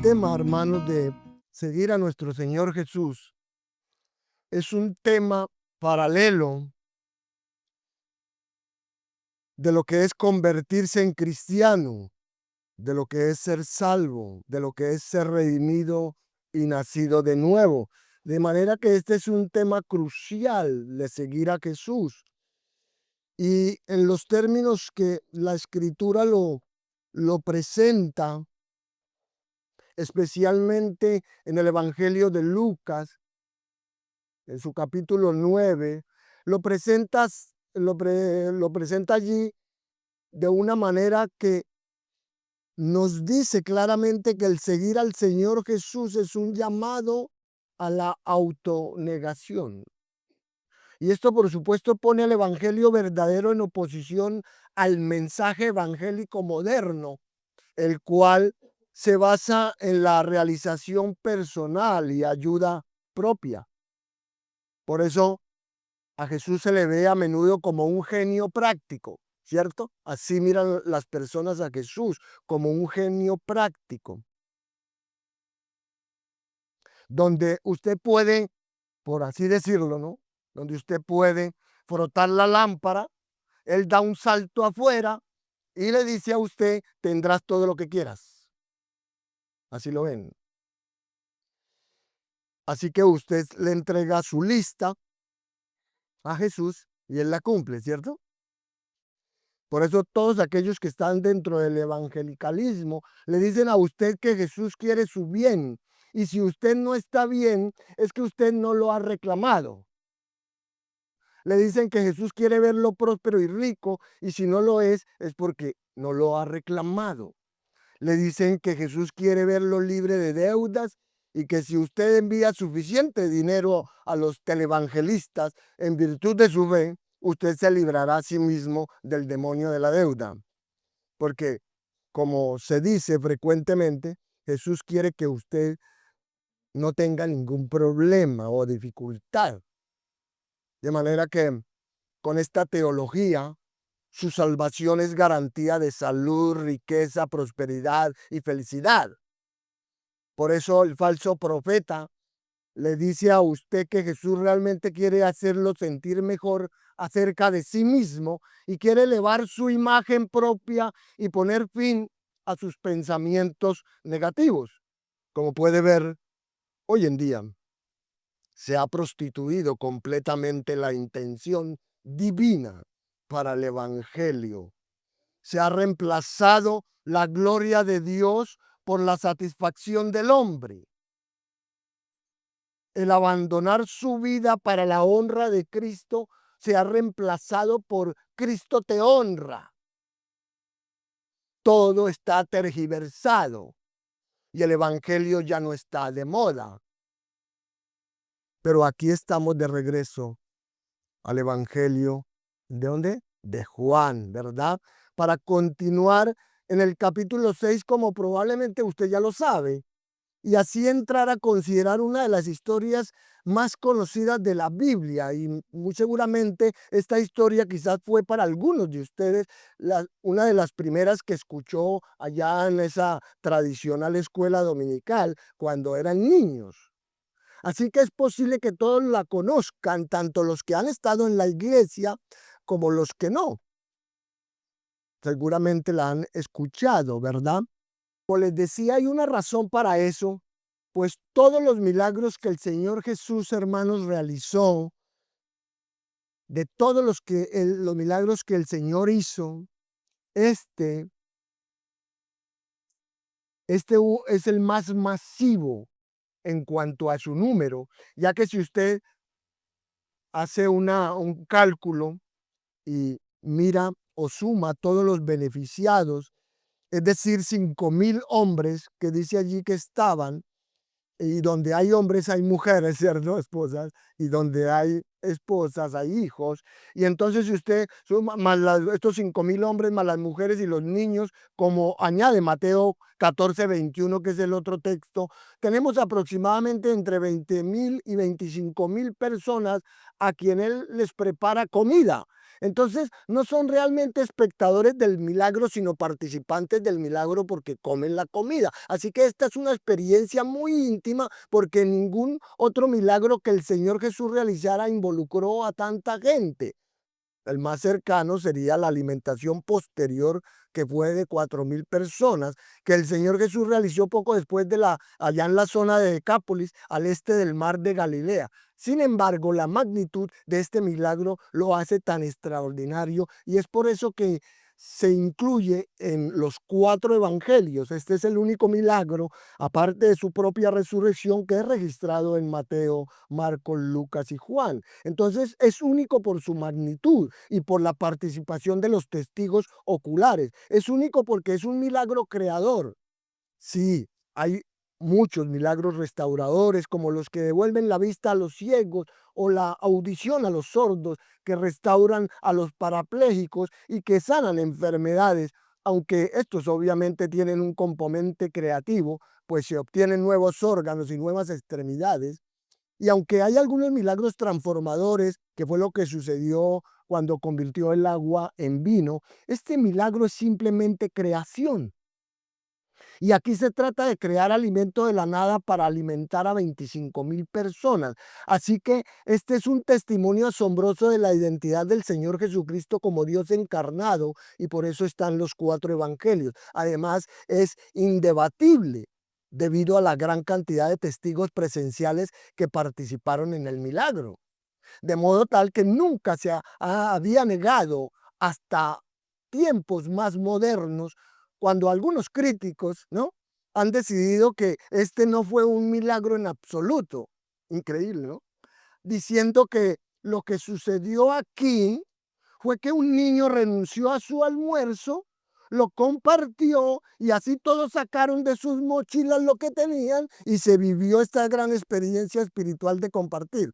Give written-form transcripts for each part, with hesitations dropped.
tema, hermanos, de seguir a nuestro Señor Jesús es un tema paralelo de lo que es convertirse en cristiano, de lo que es ser salvo, de lo que es ser redimido y nacido de nuevo. De manera que este es un tema crucial de seguir a Jesús. Y en los términos que la Escritura lo presenta, especialmente en el Evangelio de Lucas, en su capítulo 9, lo presenta allí de una manera que nos dice claramente que el seguir al Señor Jesús es un llamado a la autonegación. Y esto, por supuesto, pone al evangelio verdadero en oposición al mensaje evangélico moderno, el cual se basa en la realización personal y ayuda propia. Por eso a Jesús se le ve a menudo como un genio práctico, ¿cierto? Así miran las personas a Jesús, como un genio práctico, donde usted puede, por así decirlo, ¿no? Donde usted puede frotar la lámpara, él da un salto afuera y le dice a usted, tendrás todo lo que quieras. Así lo ven. Así que usted le entrega su lista a Jesús y él la cumple, ¿cierto? Por eso todos aquellos que están dentro del evangelicalismo le dicen a usted que Jesús quiere su bien. Y si usted no está bien, es que usted no lo ha reclamado. Le dicen que Jesús quiere verlo próspero y rico, y si no lo es porque no lo ha reclamado. Le dicen que Jesús quiere verlo libre de deudas y que si usted envía suficiente dinero a los televangelistas en virtud de su fe, usted se librará a sí mismo del demonio de la deuda. Porque, como se dice frecuentemente, Jesús quiere que usted no tenga ningún problema o dificultad. De manera que con esta teología, su salvación es garantía de salud, riqueza, prosperidad y felicidad. Por eso el falso profeta le dice a usted que Jesús realmente quiere hacerlo sentir mejor acerca de sí mismo y quiere elevar su imagen propia y poner fin a sus pensamientos negativos. Como puede ver, hoy en día se ha prostituido completamente la intención divina para el evangelio. Se ha reemplazado la gloria de Dios por la satisfacción del hombre. El abandonar su vida para la honra de Cristo se ha reemplazado por Cristo te honra. Todo está tergiversado y el evangelio ya no está de moda. Pero aquí estamos de regreso al evangelio. ¿De dónde? De Juan, ¿verdad? Para continuar en el capítulo 6, como probablemente usted ya lo sabe, y así entrar a considerar una de las historias más conocidas de la Biblia. Y muy seguramente esta historia quizás fue para algunos de ustedes una de las primeras que escuchó allá en esa tradicional escuela dominical cuando eran niños. Así que es posible que todos la conozcan, tanto los que han estado en la iglesia como los que no. Seguramente la han escuchado, ¿verdad? Como les decía, hay una razón para eso, pues todos los milagros que el Señor Jesús, hermanos, realizó, de todos los milagros que el Señor hizo, este es el más masivo en cuanto a su número, ya que si usted hace un cálculo y mira o suma todos los beneficiados, es decir, 5,000 hombres que dice allí que estaban, y donde hay hombres hay mujeres, ¿cierto? Esposas, y donde hay esposas hay hijos. Y entonces si usted suma más estos 5,000 hombres, más las mujeres y los niños, como añade Mateo 14:21, que es el otro texto, tenemos aproximadamente entre 20,000 y 25,000 personas a quien él les prepara comida. Entonces, no son realmente espectadores del milagro, sino participantes del milagro porque comen la comida. Así que esta es una experiencia muy íntima porque ningún otro milagro que el Señor Jesús realizara involucró a tanta gente. El más cercano sería la alimentación posterior, que fue de 4.000 personas, que el Señor Jesús realizó poco después allá en la zona de Decápolis, al este del mar de Galilea. Sin embargo, la magnitud de este milagro lo hace tan extraordinario y es por eso que se incluye en los 4 evangelios. Este es el único milagro, aparte de su propia resurrección, que es registrado en Mateo, Marcos, Lucas y Juan. Entonces es único por su magnitud y por la participación de los testigos oculares. Es único porque es un milagro creador. Sí, hay muchos milagros restauradores, como los que devuelven la vista a los ciegos o la audición a los sordos, que restauran a los parapléjicos y que sanan enfermedades, aunque estos obviamente tienen un componente creativo, pues se obtienen nuevos órganos y nuevas extremidades. Y aunque hay algunos milagros transformadores, que fue lo que sucedió cuando convirtió el agua en vino, este milagro es simplemente creación. Y aquí se trata de crear alimento de la nada para alimentar a 25.000 personas. Así que este es un testimonio asombroso de la identidad del Señor Jesucristo como Dios encarnado y por eso están los 4 evangelios. Además, es indebatible debido a la gran cantidad de testigos presenciales que participaron en el milagro. De modo tal que nunca había negado hasta tiempos más modernos, cuando algunos críticos, ¿no?, han decidido que este no fue un milagro en absoluto. Increíble, ¿no? Diciendo que lo que sucedió aquí fue que un niño renunció a su almuerzo, lo compartió y así todos sacaron de sus mochilas lo que tenían y se vivió esta gran experiencia espiritual de compartir.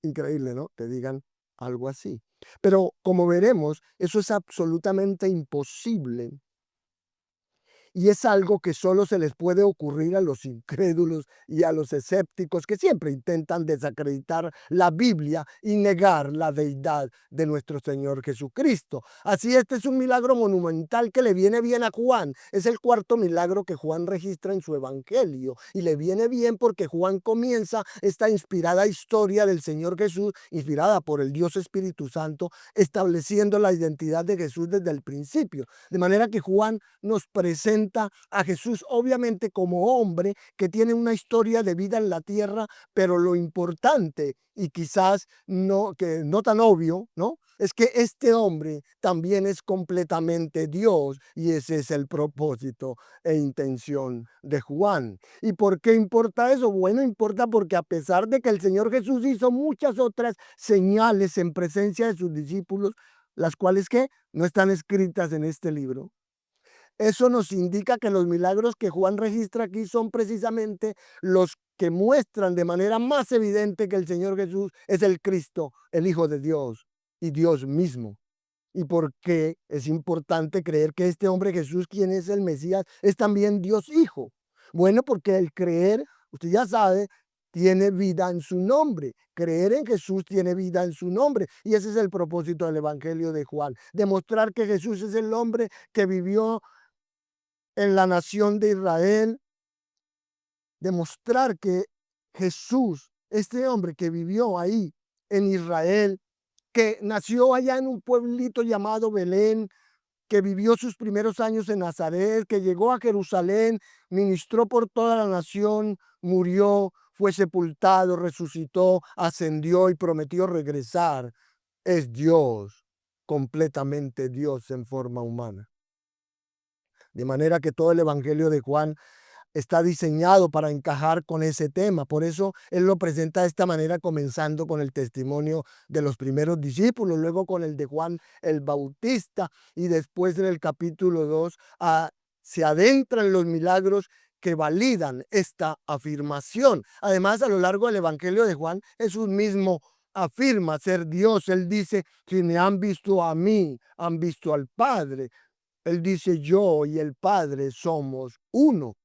Increíble, ¿no? Te digan algo así. Pero como veremos, eso es absolutamente imposible y es algo que solo se les puede ocurrir a los incrédulos y a los escépticos que siempre intentan desacreditar la Biblia y negar la deidad de nuestro Señor Jesucristo. Así este es un milagro monumental que le viene bien a Juan. Es el 4.º milagro que Juan registra en su evangelio y le viene bien porque Juan comienza esta inspirada historia del Señor Jesús, inspirada por el Dios Espíritu Santo, estableciendo la identidad de Jesús desde el principio. De manera que Juan nos presenta a Jesús obviamente como hombre que tiene una historia de vida en la tierra, pero lo importante y quizás no tan obvio, ¿no?, es que este hombre también es completamente Dios y ese es el propósito e intención de Juan. ¿Y por qué importa eso? Bueno, importa porque a pesar de que el Señor Jesús hizo muchas otras señales en presencia de sus discípulos, las cuales que no están escritas en este libro. Eso nos indica que los milagros que Juan registra aquí son precisamente los que muestran de manera más evidente que el Señor Jesús es el Cristo, el Hijo de Dios y Dios mismo. ¿Y por qué es importante creer que este hombre Jesús, quien es el Mesías, es también Dios Hijo? Bueno, porque el creer, usted ya sabe, tiene vida en su nombre. Creer en Jesús tiene vida en su nombre. Y ese es el propósito del Evangelio de Juan. Demostrar que Jesús es el hombre que vivió en la nación de Israel. Demostrar que Jesús, este hombre que vivió ahí en Israel, que nació allá en un pueblito llamado Belén, que vivió sus primeros años en Nazaret, que llegó a Jerusalén, ministró por toda la nación, murió, fue sepultado, resucitó, ascendió y prometió regresar. Es Dios, completamente Dios en forma humana. De manera que todo el Evangelio de Juan está diseñado para encajar con ese tema. Por eso él lo presenta de esta manera, comenzando con el testimonio de los primeros discípulos, luego con el de Juan el Bautista y después en el capítulo 2 se adentran los milagros que validan esta afirmación. Además, a lo largo del Evangelio de Juan, Jesús mismo afirma ser Dios. Él dice, si me han visto a mí, han visto al Padre. Él dice, yo y el Padre somos uno.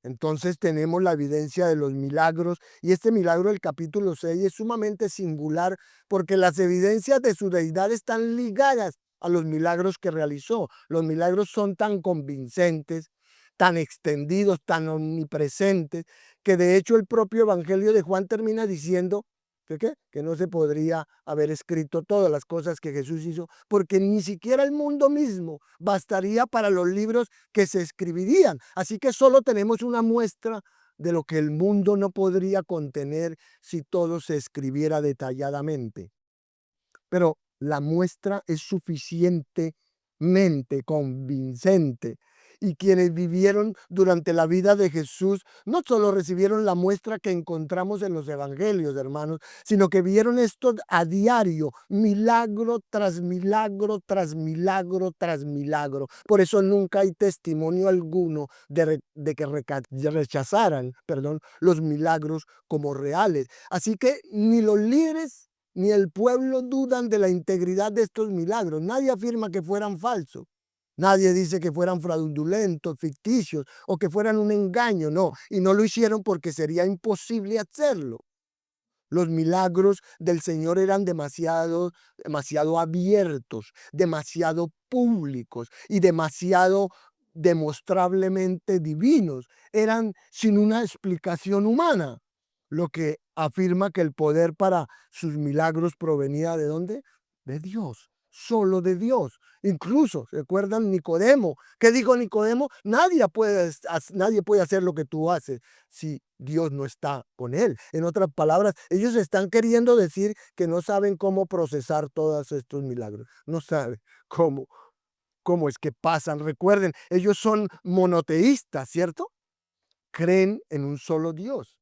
Entonces tenemos la evidencia de los milagros y este milagro del capítulo 6 es sumamente singular porque las evidencias de su deidad están ligadas a los milagros que realizó. Los milagros son tan convincentes, tan extendidos, tan omnipresentes, que de hecho el propio Evangelio de Juan termina diciendo ¿que qué? Que no se podría haber escrito todas las cosas que Jesús hizo, porque ni siquiera el mundo mismo bastaría para los libros que se escribirían. Así que solo tenemos una muestra de lo que el mundo no podría contener si todo se escribiera detalladamente. Pero la muestra es suficientemente convincente. Y quienes vivieron durante la vida de Jesús no solo recibieron la muestra que encontramos en los evangelios, hermanos, sino que vieron esto a diario, milagro tras milagro, tras milagro, tras milagro. Por eso nunca hay testimonio alguno de que rechazaran, los milagros como reales. Así que ni los líderes ni el pueblo dudan de la integridad de estos milagros. Nadie afirma que fueran falsos. Nadie dice que fueran fraudulentos, ficticios o que fueran un engaño, no. Y no lo hicieron porque sería imposible hacerlo. Los milagros del Señor eran demasiado abiertos, demasiado públicos y demasiado demostrablemente divinos. Eran sin una explicación humana, lo que afirma que el poder para sus milagros provenía ¿de dónde? De Dios, solo de Dios. Incluso, ¿recuerdan Nicodemo? ¿Qué dijo Nicodemo? Nadie puede hacer lo que tú haces si Dios no está con él. En otras palabras, ellos están queriendo decir que no saben cómo procesar todos estos milagros. No saben cómo, cómo es que pasan. Recuerden, ellos son monoteístas, ¿cierto? Creen en un solo Dios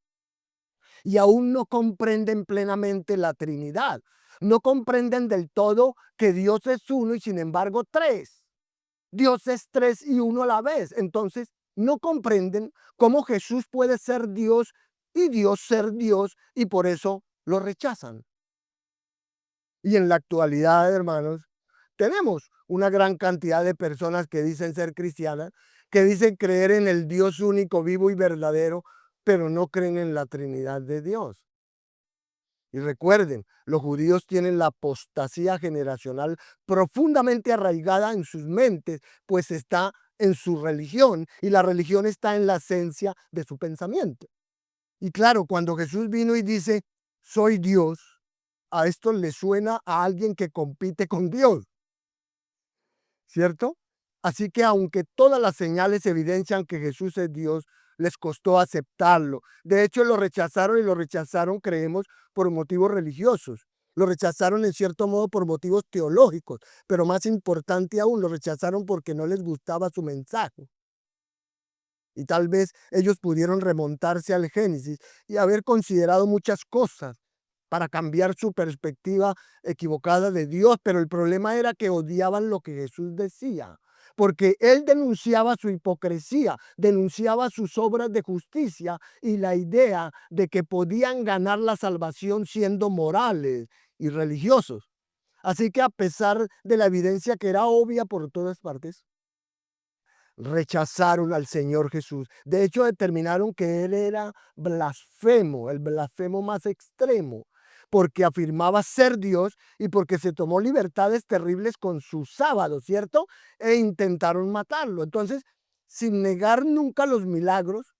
y aún no comprenden plenamente la Trinidad. No comprenden del todo que Dios es uno y sin embargo tres. Dios es tres y uno a la vez. Entonces, no comprenden cómo Jesús puede ser Dios y Dios ser Dios y por eso lo rechazan. Y en la actualidad, hermanos, tenemos una gran cantidad de personas que dicen ser cristianas, que dicen creer en el Dios único, vivo y verdadero, pero no creen en la Trinidad de Dios. Y recuerden, los judíos tienen la apostasía generacional profundamente arraigada en sus mentes, pues está en su religión y la religión está en la esencia de su pensamiento. Y claro, cuando Jesús vino y dice, soy Dios, a esto le suena a alguien que compite con Dios, ¿cierto? Así que aunque todas las señales evidencian que Jesús es Dios, les costó aceptarlo. De hecho, lo rechazaron y lo rechazaron, creemos, por motivos religiosos. Lo rechazaron en cierto modo por motivos teológicos, pero más importante aún, lo rechazaron porque no les gustaba su mensaje. Y tal vez ellos pudieron remontarse al Génesis y haber considerado muchas cosas para cambiar su perspectiva equivocada de Dios, pero el problema era que odiaban lo que Jesús decía, porque él denunciaba su hipocresía, denunciaba sus obras de justicia y la idea de que podían ganar la salvación siendo morales y religiosos. Así que a pesar de la evidencia que era obvia por todas partes, rechazaron al Señor Jesús. De hecho, determinaron que él era blasfemo, el blasfemo más extremo, porque afirmaba ser Dios y porque se tomó libertades terribles con su sábado, ¿cierto? E intentaron matarlo. Entonces, sin negar nunca los milagros,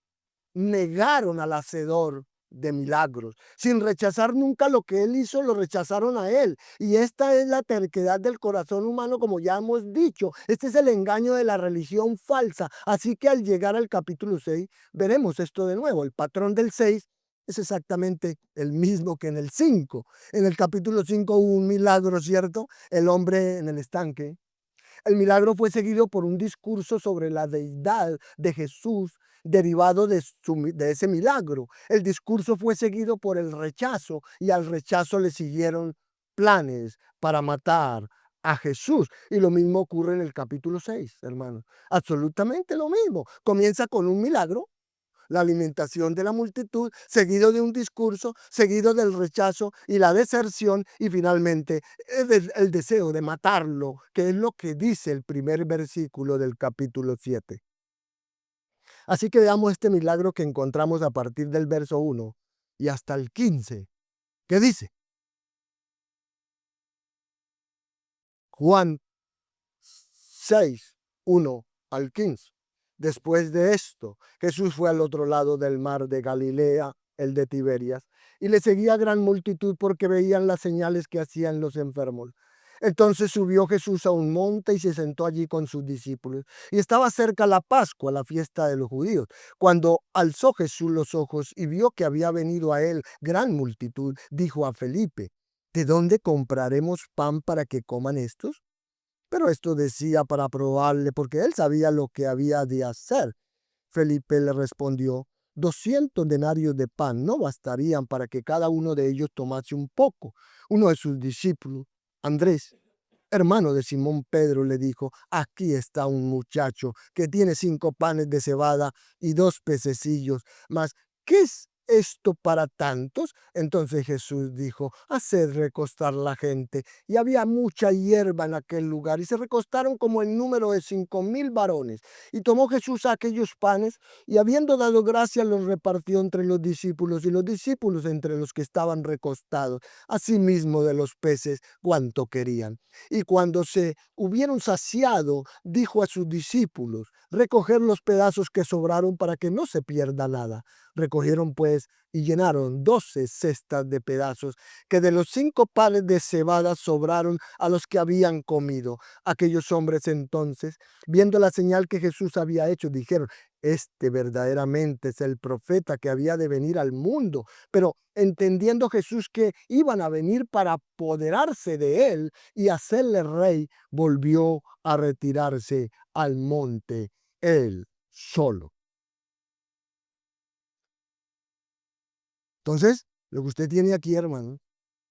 negaron al hacedor de milagros. Sin rechazar nunca lo que él hizo, lo rechazaron a él. Y esta es la terquedad del corazón humano, como ya hemos dicho. Este es el engaño de la religión falsa. Así que al llegar al capítulo 6, veremos esto de nuevo. El patrón del 6 es exactamente el mismo que en el 5. En el capítulo 5 hubo un milagro, ¿cierto? El hombre en el estanque. El milagro fue seguido por un discurso sobre la deidad de Jesús derivado de ese milagro. El discurso fue seguido por el rechazo y al rechazo le siguieron planes para matar a Jesús. Y lo mismo ocurre en el capítulo 6, hermano. Absolutamente lo mismo. Comienza con un milagro, la alimentación de la multitud, seguido de un discurso, seguido del rechazo y la deserción y finalmente el deseo de matarlo, que es lo que dice el primer versículo del capítulo 7. Así que veamos este milagro que encontramos a partir del verso 1 y hasta el 15. ¿Qué dice? Juan 6, 1 al 15. Después de esto, Jesús fue al otro lado del mar de Galilea, el de Tiberias, y le seguía gran multitud porque veían las señales que hacían los enfermos. Entonces subió Jesús a un monte y se sentó allí con sus discípulos. Y estaba cerca la Pascua, la fiesta de los judíos. Cuando alzó Jesús los ojos y vio que había venido a él gran multitud, dijo a Felipe: ¿De dónde compraremos pan para que coman estos? Pero esto decía para probarle, porque él sabía lo que había de hacer. Felipe le respondió: 200 denarios de pan no bastarían para que cada uno de ellos tomase un poco. Uno de sus discípulos, Andrés, hermano de Simón Pedro, le dijo: aquí está un muchacho que tiene 5 panes de cebada y 2 pececillos, mas ¿qué es esto para tantos? Entonces Jesús dijo: haced recostar la gente. Y había mucha hierba en aquel lugar, y se recostaron como el número de 5000 varones. Y tomó Jesús aquellos panes, y habiendo dado gracias, los repartió entre los discípulos, y los discípulos entre los que estaban recostados, asimismo de los peces cuanto querían. Y cuando se hubieron saciado, dijo a sus discípulos: recoger los pedazos que sobraron para que no se pierda nada. Recogieron pues y llenaron 12 cestas de pedazos que de los 5 panes de cebada sobraron a los que habían comido. Aquellos hombres entonces, viendo la señal que Jesús había hecho, dijeron: este verdaderamente es el profeta que había de venir al mundo. Pero entendiendo Jesús que iban a venir para apoderarse de él y hacerle rey, volvió a retirarse al monte él solo. Entonces, lo que usted tiene aquí, hermano,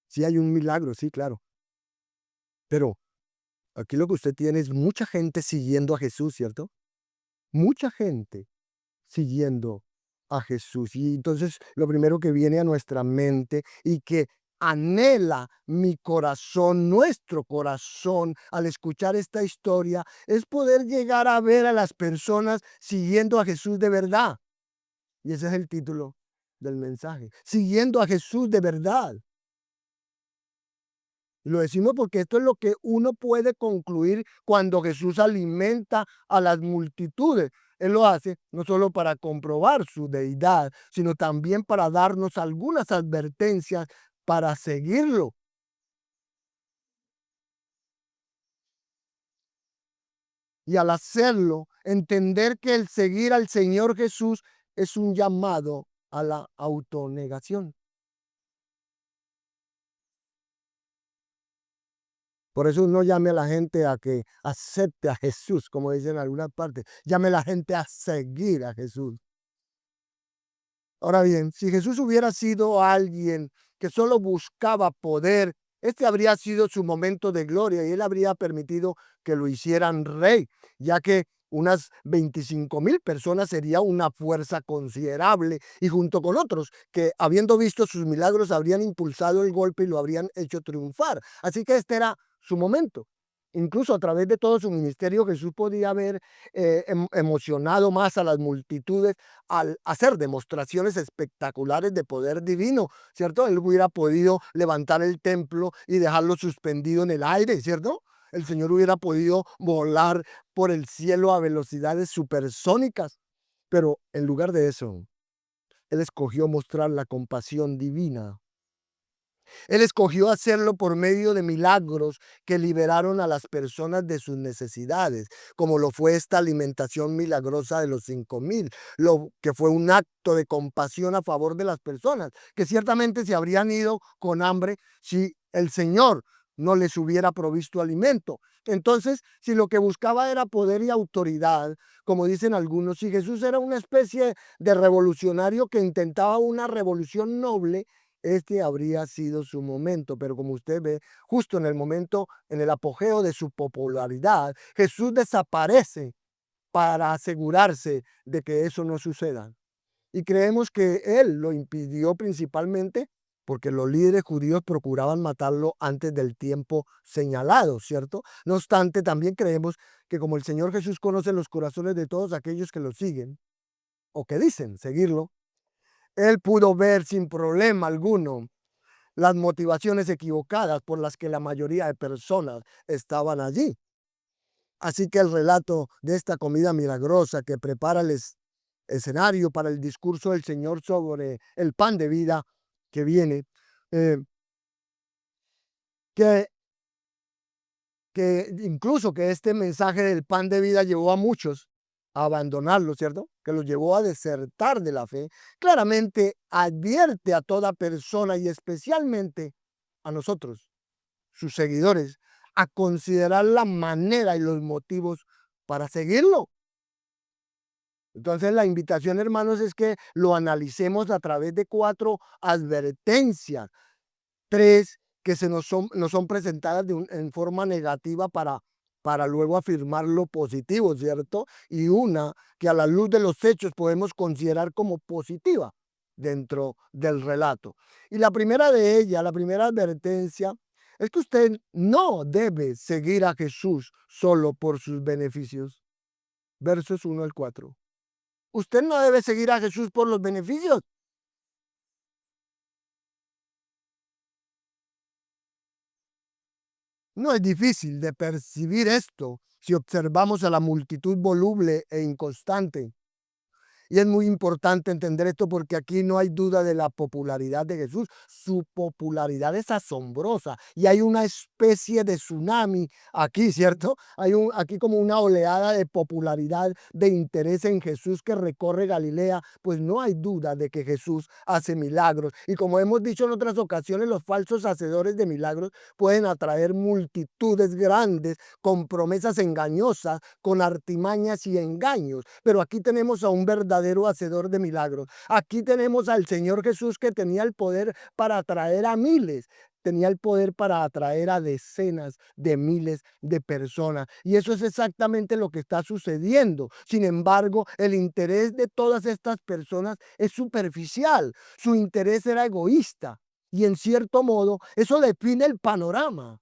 sí hay un milagro, sí, claro, pero aquí lo que usted tiene es mucha gente siguiendo a Jesús, ¿cierto? Mucha gente siguiendo a Jesús. Y entonces lo primero que viene a nuestra mente y que anhela mi corazón, nuestro corazón, al escuchar esta historia, es poder llegar a ver a las personas siguiendo a Jesús de verdad. Y ese es el título del mensaje: siguiendo a Jesús de verdad. Y lo decimos porque esto es lo que uno puede concluir cuando Jesús alimenta a las multitudes. Él lo hace no solo para comprobar su deidad, sino también para darnos algunas advertencias para seguirlo. Y al hacerlo, entender que el seguir al Señor Jesús es un llamado a la autonegación. Por eso no llame a la gente a que acepte a Jesús, como dicen en algunas partes. Llame a la gente a seguir a Jesús. Ahora bien, si Jesús hubiera sido alguien que solo buscaba poder, este habría sido su momento de gloria y él habría permitido que lo hicieran rey, ya que unas 25,000 personas sería una fuerza considerable, y junto con otros que, habiendo visto sus milagros, habrían impulsado el golpe y lo habrían hecho triunfar. Así que este era su momento. Incluso a través de todo su ministerio, Jesús podía haber emocionado más a las multitudes al hacer demostraciones espectaculares de poder divino, ¿cierto? Él hubiera podido levantar el templo y dejarlo suspendido en el aire, ¿cierto? El Señor hubiera podido volar por el cielo a velocidades supersónicas, pero en lugar de eso, Él escogió mostrar la compasión divina. Él escogió hacerlo por medio de milagros que liberaron a las personas de sus necesidades, como lo fue esta alimentación milagrosa de los 5000, lo que fue un acto de compasión a favor de las personas, que ciertamente se habrían ido con hambre si el Señor no les hubiera provisto alimento. Entonces, si lo que buscaba era poder y autoridad, como dicen algunos, si Jesús era una especie de revolucionario que intentaba una revolución noble, este habría sido su momento. Pero como usted ve, justo en el momento, en el apogeo de su popularidad, Jesús desaparece para asegurarse de que eso no suceda. Y creemos que él lo impidió principalmente porque los líderes judíos procuraban matarlo antes del tiempo señalado, ¿cierto? No obstante, también creemos que como el Señor Jesús conoce los corazones de todos aquellos que lo siguen, o que dicen seguirlo, él pudo ver sin problema alguno las motivaciones equivocadas por las que la mayoría de personas estaban allí. Así que el relato de esta comida milagrosa que prepara el escenario para el discurso del Señor sobre el pan de vida que viene, eh, que, que incluso que este mensaje del pan de vida llevó a muchos a abandonarlo, ¿cierto? Que los llevó a desertar de la fe, claramente advierte a toda persona y especialmente a nosotros, sus seguidores, a considerar la manera y los motivos para seguirlo. Entonces la invitación, hermanos, es que lo analicemos a través de 4 advertencias, 3 que nos son presentadas en forma negativa para luego afirmar lo positivo, ¿cierto? Y una que a la luz de los hechos podemos considerar como positiva dentro del relato. Y la primera de ellas, la primera advertencia, es que usted no debe seguir a Jesús solo por sus beneficios. Versos 1 al 4. Usted no debe seguir a Jesús por los beneficios. No es difícil de percibir esto si observamos a la multitud voluble e inconstante. Y es muy importante entender esto porque aquí no hay duda de la popularidad de Jesús. Su popularidad es asombrosa y hay una especie de tsunami aquí, ¿cierto? Aquí como una oleada de popularidad, de interés en Jesús que recorre Galilea, pues no hay duda de que Jesús hace milagros. Y como hemos dicho en otras ocasiones, los falsos hacedores de milagros pueden atraer multitudes grandes con promesas engañosas, con artimañas y engaños. Pero aquí tenemos a un verdadero hacedor de milagros. Aquí tenemos al Señor Jesús que tenía el poder para atraer a miles. Tenía el poder para atraer a decenas de miles de personas. Y eso es exactamente lo que está sucediendo. Sin embargo, el interés de todas estas personas es superficial. Su interés era egoísta. Y en cierto modo, eso define el panorama.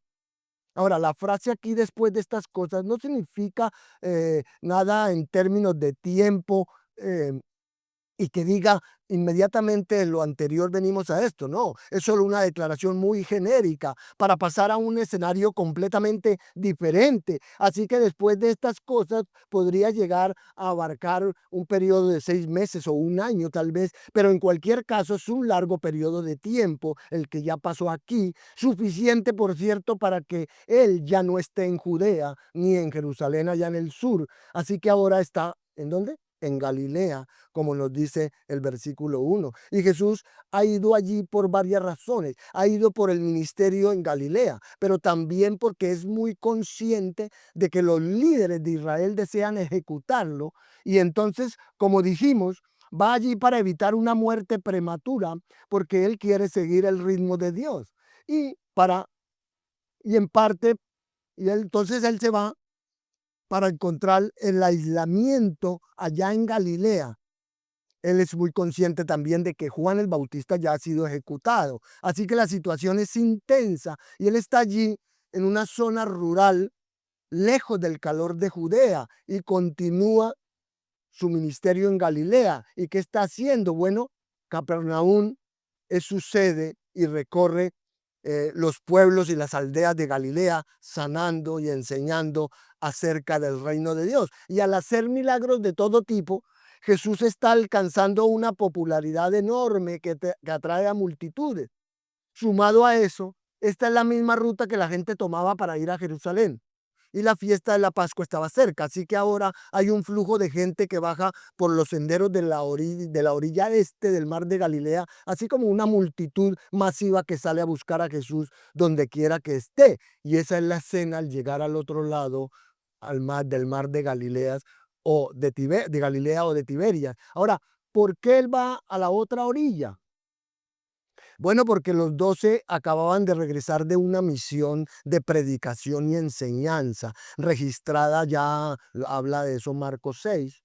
Ahora, la frase aquí después de estas cosas no significa nada en términos de tiempo eh, y que diga inmediatamente lo anterior venimos a esto. No, es solo una declaración muy genérica para pasar a un escenario completamente diferente. Así que después de estas cosas podría llegar a abarcar un periodo de 6 meses o un año tal vez, pero en cualquier caso es un largo periodo de tiempo el que ya pasó aquí, suficiente por cierto para que él ya no esté en Judea ni en Jerusalén allá en el sur. Así que ahora está, ¿en dónde? En Galilea, como nos dice el versículo 1. Y Jesús ha ido allí por varias razones. Ha ido por el ministerio en Galilea, pero también porque es muy consciente de que los líderes de Israel desean ejecutarlo. Y entonces, como dijimos, va allí para evitar una muerte prematura, porque él quiere seguir el ritmo de Dios. Y para, y en parte, entonces él se va para encontrar el aislamiento allá en Galilea. Él es muy consciente también de que Juan el Bautista ya ha sido ejecutado. Así que la situación es intensa y él está allí en una zona rural, lejos del calor de Judea, y continúa su ministerio en Galilea. ¿Y qué está haciendo? Bueno, Capernaum es su sede y recorre los pueblos y las aldeas de Galilea, sanando y enseñando acerca del reino de Dios. Y al hacer milagros de todo tipo, Jesús está alcanzando una popularidad enorme que atrae a multitudes. Sumado a eso, esta es la misma ruta que la gente tomaba para ir a Jerusalén. Y la fiesta de la Pascua estaba cerca, así que ahora hay un flujo de gente que baja por los senderos de la orilla este del mar de Galilea, así como una multitud masiva que sale a buscar a Jesús donde quiera que esté. Y esa es la escena al llegar al otro lado del mar de Galileas o de Galilea o de Tiberias. Ahora, ¿por qué él va a la otra orilla? Bueno, porque los 12 acababan de regresar de una misión de predicación y enseñanza, registrada ya, habla de eso Marcos 6.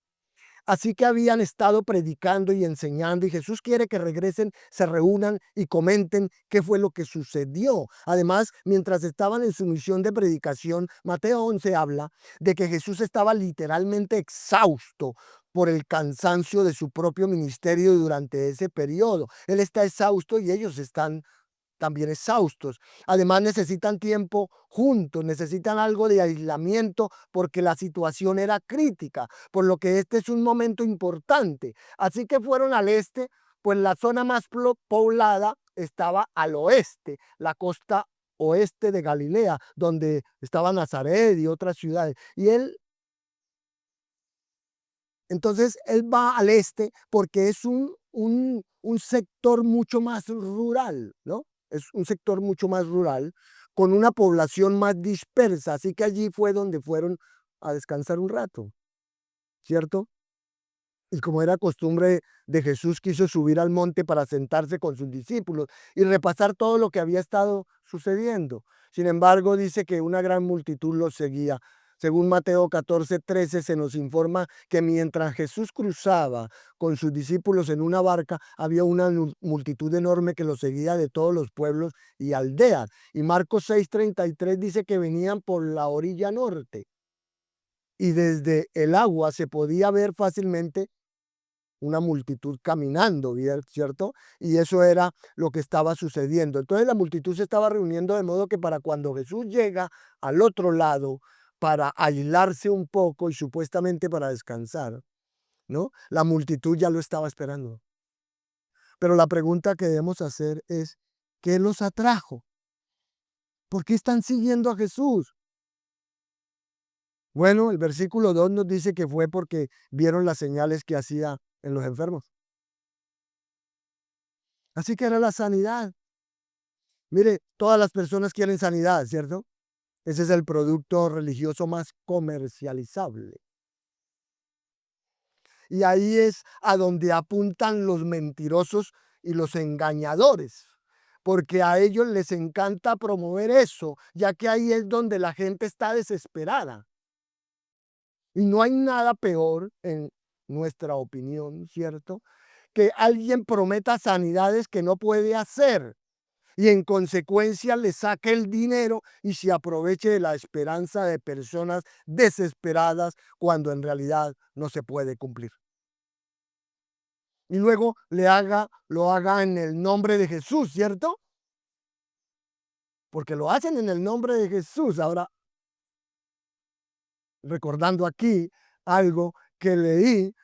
Así que habían estado predicando y enseñando y Jesús quiere que regresen, se reúnan y comenten qué fue lo que sucedió. Además, mientras estaban en su misión de predicación, Mateo 11 habla de que Jesús estaba literalmente exhausto, por el cansancio de su propio ministerio durante ese periodo. Él está exhausto y ellos están también exhaustos. Además necesitan tiempo juntos, necesitan algo de aislamiento porque la situación era crítica, por lo que este es un momento importante. Así que fueron al este, pues la zona más poblada estaba al oeste, la costa oeste de Galilea, donde estaba Nazaret y otras ciudades. Y entonces él va al este porque es un sector mucho más rural, ¿no? Es un sector mucho más rural con una población más dispersa, así que allí fue donde fueron a descansar un rato, ¿cierto? Y como era costumbre de Jesús, quiso subir al monte para sentarse con sus discípulos y repasar todo lo que había estado sucediendo. Sin embargo, dice que una gran multitud los seguía. Según Mateo 14:13 se nos informa que mientras Jesús cruzaba con sus discípulos en una barca, había una multitud enorme que los seguía de todos los pueblos y aldeas. Y Marcos 6:33 dice que venían por la orilla norte y desde el agua se podía ver fácilmente una multitud caminando, ¿cierto? Y eso era lo que estaba sucediendo. Entonces la multitud se estaba reuniendo de modo que para cuando Jesús llega al otro lado, para aislarse un poco y supuestamente para descansar, ¿no? La multitud ya lo estaba esperando. Pero la pregunta que debemos hacer es, ¿qué los atrajo? ¿Por qué están siguiendo a Jesús? Bueno, el versículo 2 nos dice que fue porque vieron las señales que hacía en los enfermos. Así que era la sanidad. Mire, todas las personas quieren sanidad, ¿cierto? Ese es el producto religioso más comercializable. Y ahí es a donde apuntan los mentirosos y los engañadores, porque a ellos les encanta promover eso, ya que ahí es donde la gente está desesperada. Y no hay nada peor, en nuestra opinión, ¿cierto? Que alguien prometa sanidades que no puede hacer y en consecuencia le saque el dinero y se aproveche de la esperanza de personas desesperadas cuando en realidad no se puede cumplir. Y luego lo haga en el nombre de Jesús, ¿cierto? Porque lo hacen en el nombre de Jesús. Ahora, recordando aquí algo que leí,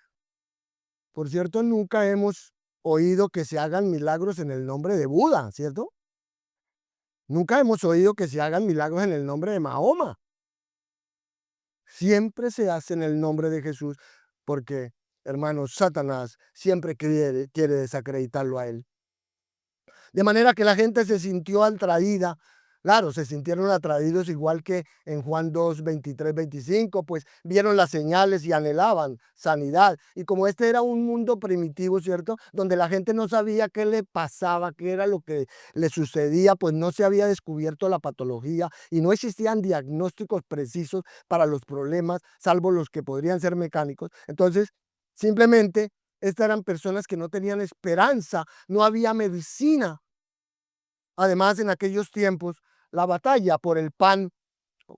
por cierto, nunca hemos oído que se hagan milagros en el nombre de Buda, ¿cierto? Nunca hemos oído que se hagan milagros en el nombre de Mahoma. Siempre se hace en el nombre de Jesús porque, hermanos, Satanás siempre quiere desacreditarlo a él. De manera que la gente se sintió atraída. Claro, se sintieron atraídos igual que en Juan 2, 23, 25, pues vieron las señales y anhelaban sanidad. Y como este era un mundo primitivo, ¿cierto? Donde la gente no sabía qué le pasaba, qué era lo que le sucedía, pues no se había descubierto la patología y no existían diagnósticos precisos para los problemas, salvo los que podrían ser mecánicos. Entonces, simplemente, estas eran personas que no tenían esperanza, no había medicina. Además, en aquellos tiempos, la batalla por el pan,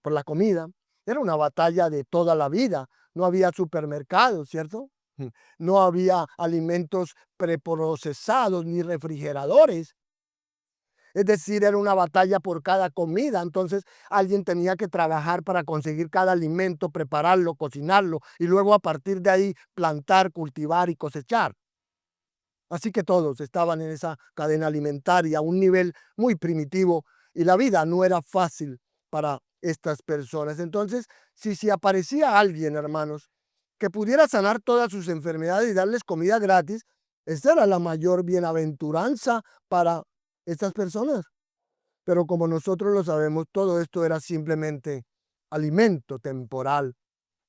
por la comida, era una batalla de toda la vida. No había supermercados, ¿cierto? No había alimentos preprocesados ni refrigeradores. Es decir, era una batalla por cada comida. Entonces, alguien tenía que trabajar para conseguir cada alimento, prepararlo, cocinarlo y luego a partir de ahí plantar, cultivar y cosechar. Así que todos estaban en esa cadena alimentaria a un nivel muy primitivo y la vida no era fácil para estas personas. Entonces, si aparecía alguien, hermanos, que pudiera sanar todas sus enfermedades y darles comida gratis, esa era la mayor bienaventuranza para estas personas. Pero como nosotros lo sabemos, todo esto era simplemente alimento temporal.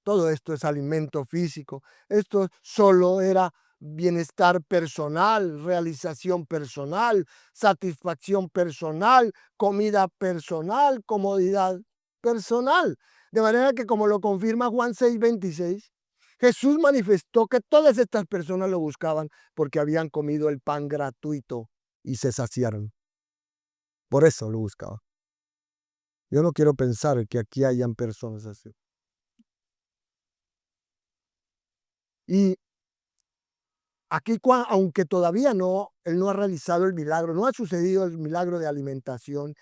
Todo esto es alimento físico. Esto solo era bienestar personal, realización personal, satisfacción personal, comida personal, comodidad personal. De manera que como lo confirma Juan 6:26, Jesús manifestó que todas estas personas lo buscaban porque habían comido el pan gratuito y se saciaron. Por eso lo buscaban. Yo no quiero pensar que aquí hayan personas así. Y aquí, aunque todavía él no ha realizado el milagro, no ha sucedido el milagro de alimentación,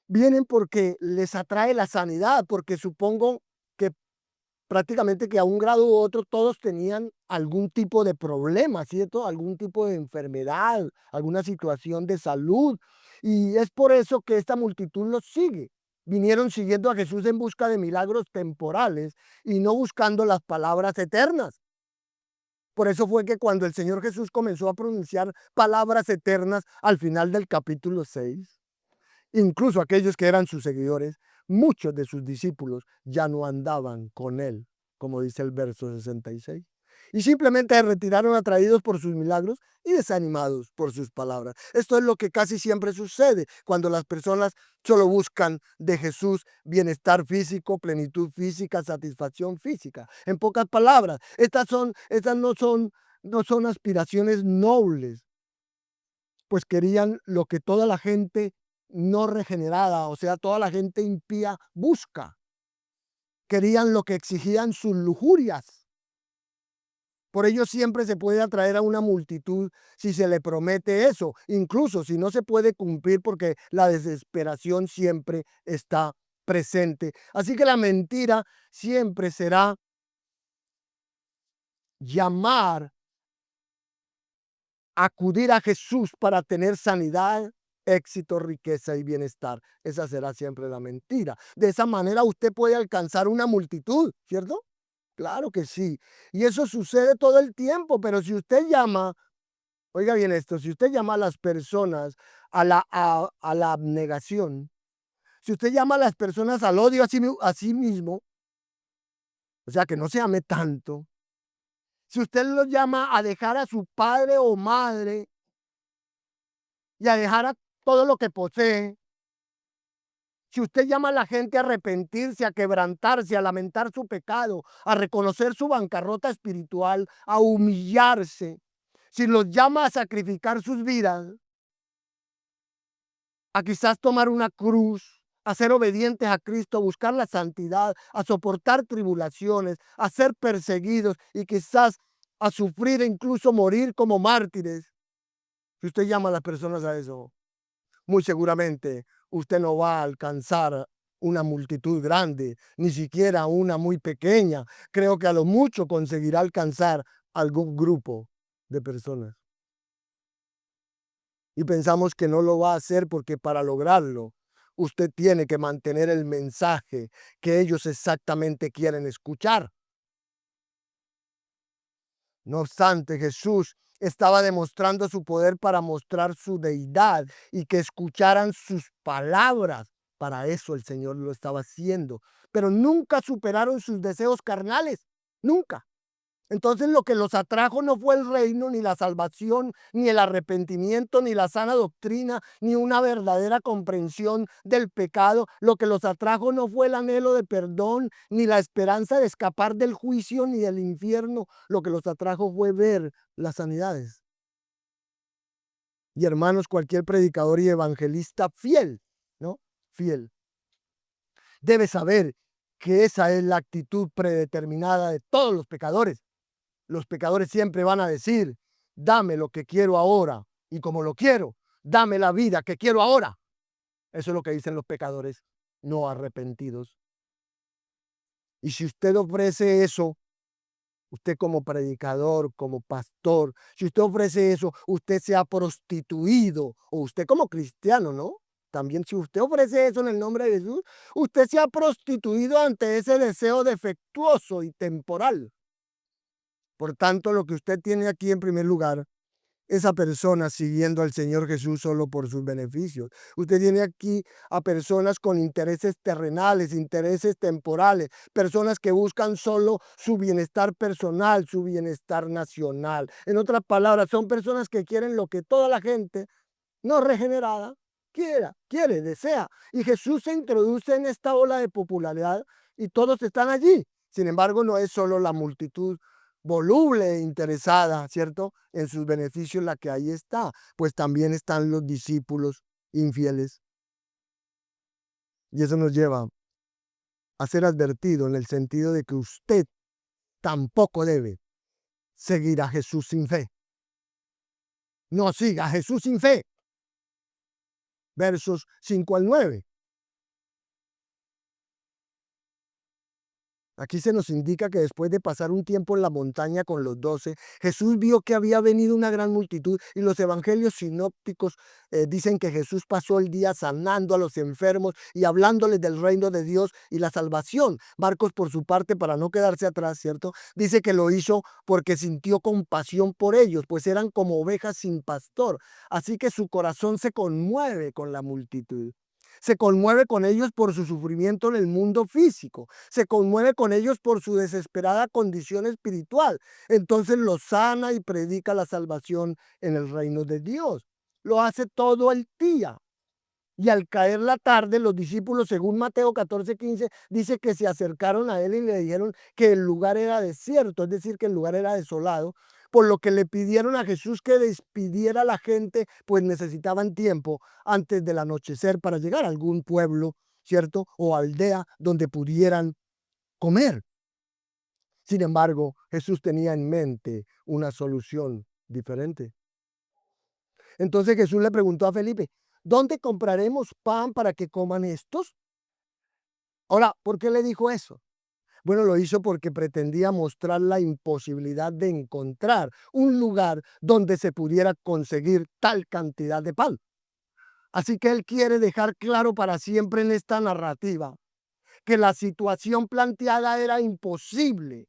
vienen porque les atrae la sanidad, porque supongo que prácticamente que a un grado u otro todos tenían algún tipo de problema, ¿cierto? Algún tipo de enfermedad, alguna situación de salud. Y es por eso que esta multitud los sigue. Vinieron siguiendo a Jesús en busca de milagros temporales y no buscando las palabras eternas. Por eso fue que cuando el Señor Jesús comenzó a pronunciar palabras eternas al final del capítulo 6, incluso aquellos que eran sus seguidores, muchos de sus discípulos ya no andaban con él, como dice el verso 66. Y simplemente se retiraron atraídos por sus milagros y desanimados por sus palabras. Esto es lo que casi siempre sucede cuando las personas solo buscan de Jesús bienestar físico, plenitud física, satisfacción física. En pocas palabras, estas no son aspiraciones nobles, pues querían lo que toda la gente no regenerada, o sea, toda la gente impía busca. Querían lo que exigían sus lujurias. Por ello siempre se puede atraer a una multitud si se le promete eso, incluso si no se puede cumplir porque la desesperación siempre está presente. Así que la mentira siempre será llamar, acudir a Jesús para tener sanidad, éxito, riqueza y bienestar. Esa será siempre la mentira. De esa manera usted puede alcanzar una multitud, ¿cierto? Claro que sí. Y eso sucede todo el tiempo, pero si usted llama, oiga bien esto, si usted llama a las personas a la abnegación, si usted llama a las personas al odio a sí mismo, o sea, que no se ame tanto, si usted los llama a dejar a su padre o madre y a dejar a todo lo que posee, si usted llama a la gente a arrepentirse, a quebrantarse, a lamentar su pecado, a reconocer su bancarrota espiritual, a humillarse, si los llama a sacrificar sus vidas, a quizás tomar una cruz, a ser obedientes a Cristo, a buscar la santidad, a soportar tribulaciones, a ser perseguidos y quizás a sufrir e incluso morir como mártires. Si usted llama a las personas a eso, muy seguramente usted no va a alcanzar una multitud grande, ni siquiera una muy pequeña. Creo que a lo mucho conseguirá alcanzar algún grupo de personas. Y pensamos que no lo va a hacer porque para lograrlo, usted tiene que mantener el mensaje que ellos exactamente quieren escuchar. No obstante, Jesús estaba demostrando su poder para mostrar su deidad y que escucharan sus palabras. Para eso el Señor lo estaba haciendo. Pero nunca superaron sus deseos carnales. Nunca. Entonces lo que los atrajo no fue el reino, ni la salvación, ni el arrepentimiento, ni la sana doctrina, ni una verdadera comprensión del pecado. Lo que los atrajo no fue el anhelo de perdón, ni la esperanza de escapar del juicio, ni del infierno. Lo que los atrajo fue ver las sanidades. Y hermanos, cualquier predicador y evangelista fiel, ¿no? Fiel, debe saber que esa es la actitud predeterminada de todos los pecadores. Los pecadores siempre van a decir, dame lo que quiero ahora y como lo quiero, dame la vida que quiero ahora. Eso es lo que dicen los pecadores no arrepentidos. Y si usted ofrece eso, usted como predicador, como pastor, si usted ofrece eso, usted se ha prostituido, o usted como cristiano, ¿no? También si usted ofrece eso en el nombre de Jesús, usted se ha prostituido ante ese deseo defectuoso y temporal. Por tanto, lo que usted tiene aquí en primer lugar, esa persona siguiendo al Señor Jesús solo por sus beneficios. Usted tiene aquí a personas con intereses terrenales, intereses temporales, personas que buscan solo su bienestar personal, su bienestar nacional. En otras palabras, son personas que quieren lo que toda la gente no regenerada quiere, desea. Y Jesús se introduce en esta ola de popularidad y todos están allí. Sin embargo, no es solo la multitud voluble e interesada, ¿cierto? En sus beneficios la que ahí está, pues también están los discípulos infieles. Y eso nos lleva a ser advertido en el sentido de que usted tampoco debe seguir a Jesús sin fe. No siga a Jesús sin fe. Versos 5 al 9. Aquí se nos indica que después de pasar un tiempo en la montaña con los 12, Jesús vio que había venido una gran multitud y los evangelios sinópticos dicen que Jesús pasó el día sanando a los enfermos y hablándoles del reino de Dios y la salvación. Marcos, por su parte, para no quedarse atrás, ¿cierto? Dice que lo hizo porque sintió compasión por ellos, pues eran como ovejas sin pastor. Así que su corazón se conmueve con la multitud. Se conmueve con ellos por su sufrimiento en el mundo físico. Se conmueve con ellos por su desesperada condición espiritual. Entonces los sana y predica la salvación en el reino de Dios. Lo hace todo el día. Y al caer la tarde, los discípulos, según Mateo 14:15, dice que se acercaron a él y le dijeron que el lugar era desierto, es decir, que el lugar era desolado, por lo que le pidieron a Jesús que despidiera a la gente, pues necesitaban tiempo antes del anochecer para llegar a algún pueblo, ¿cierto? O aldea donde pudieran comer. Sin embargo, Jesús tenía en mente una solución diferente. Entonces Jesús le preguntó a Felipe, ¿dónde compraremos pan para que coman estos? Ahora, ¿por qué le dijo eso? Bueno, lo hizo porque pretendía mostrar la imposibilidad de encontrar un lugar donde se pudiera conseguir tal cantidad de pan. Así que él quiere dejar claro para siempre en esta narrativa que la situación planteada era imposible,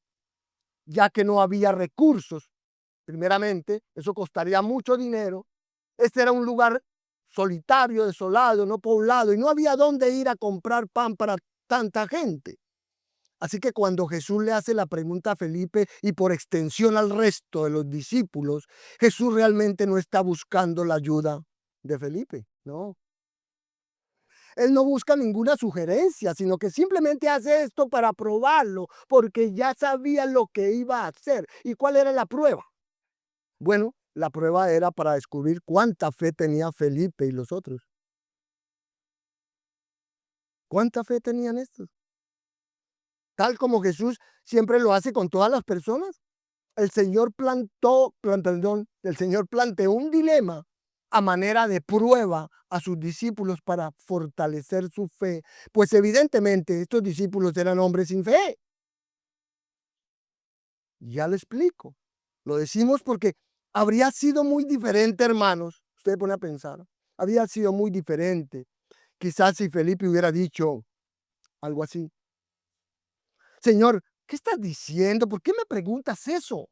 ya que no había recursos. Primeramente, eso costaría mucho dinero. Este era un lugar solitario, desolado, no poblado, y no había dónde ir a comprar pan para tanta gente. Así que cuando Jesús le hace la pregunta a Felipe y por extensión al resto de los discípulos, Jesús realmente no está buscando la ayuda de Felipe, no. Él no busca ninguna sugerencia, sino que simplemente hace esto para probarlo, porque ya sabía lo que iba a hacer. ¿Y cuál era la prueba? Bueno, la prueba era para descubrir cuánta fe tenía Felipe y los otros. ¿Cuánta fe tenían estos? Tal como Jesús siempre lo hace con todas las personas. El Señor planteó un dilema a manera de prueba a sus discípulos para fortalecer su fe, pues evidentemente estos discípulos eran hombres sin fe. Ya lo explico. Lo decimos porque habría sido muy diferente, hermanos. Usted pone a pensar. Habría sido muy diferente. Quizás si Felipe hubiera dicho algo así. Señor, ¿qué estás diciendo? ¿Por qué me preguntas eso?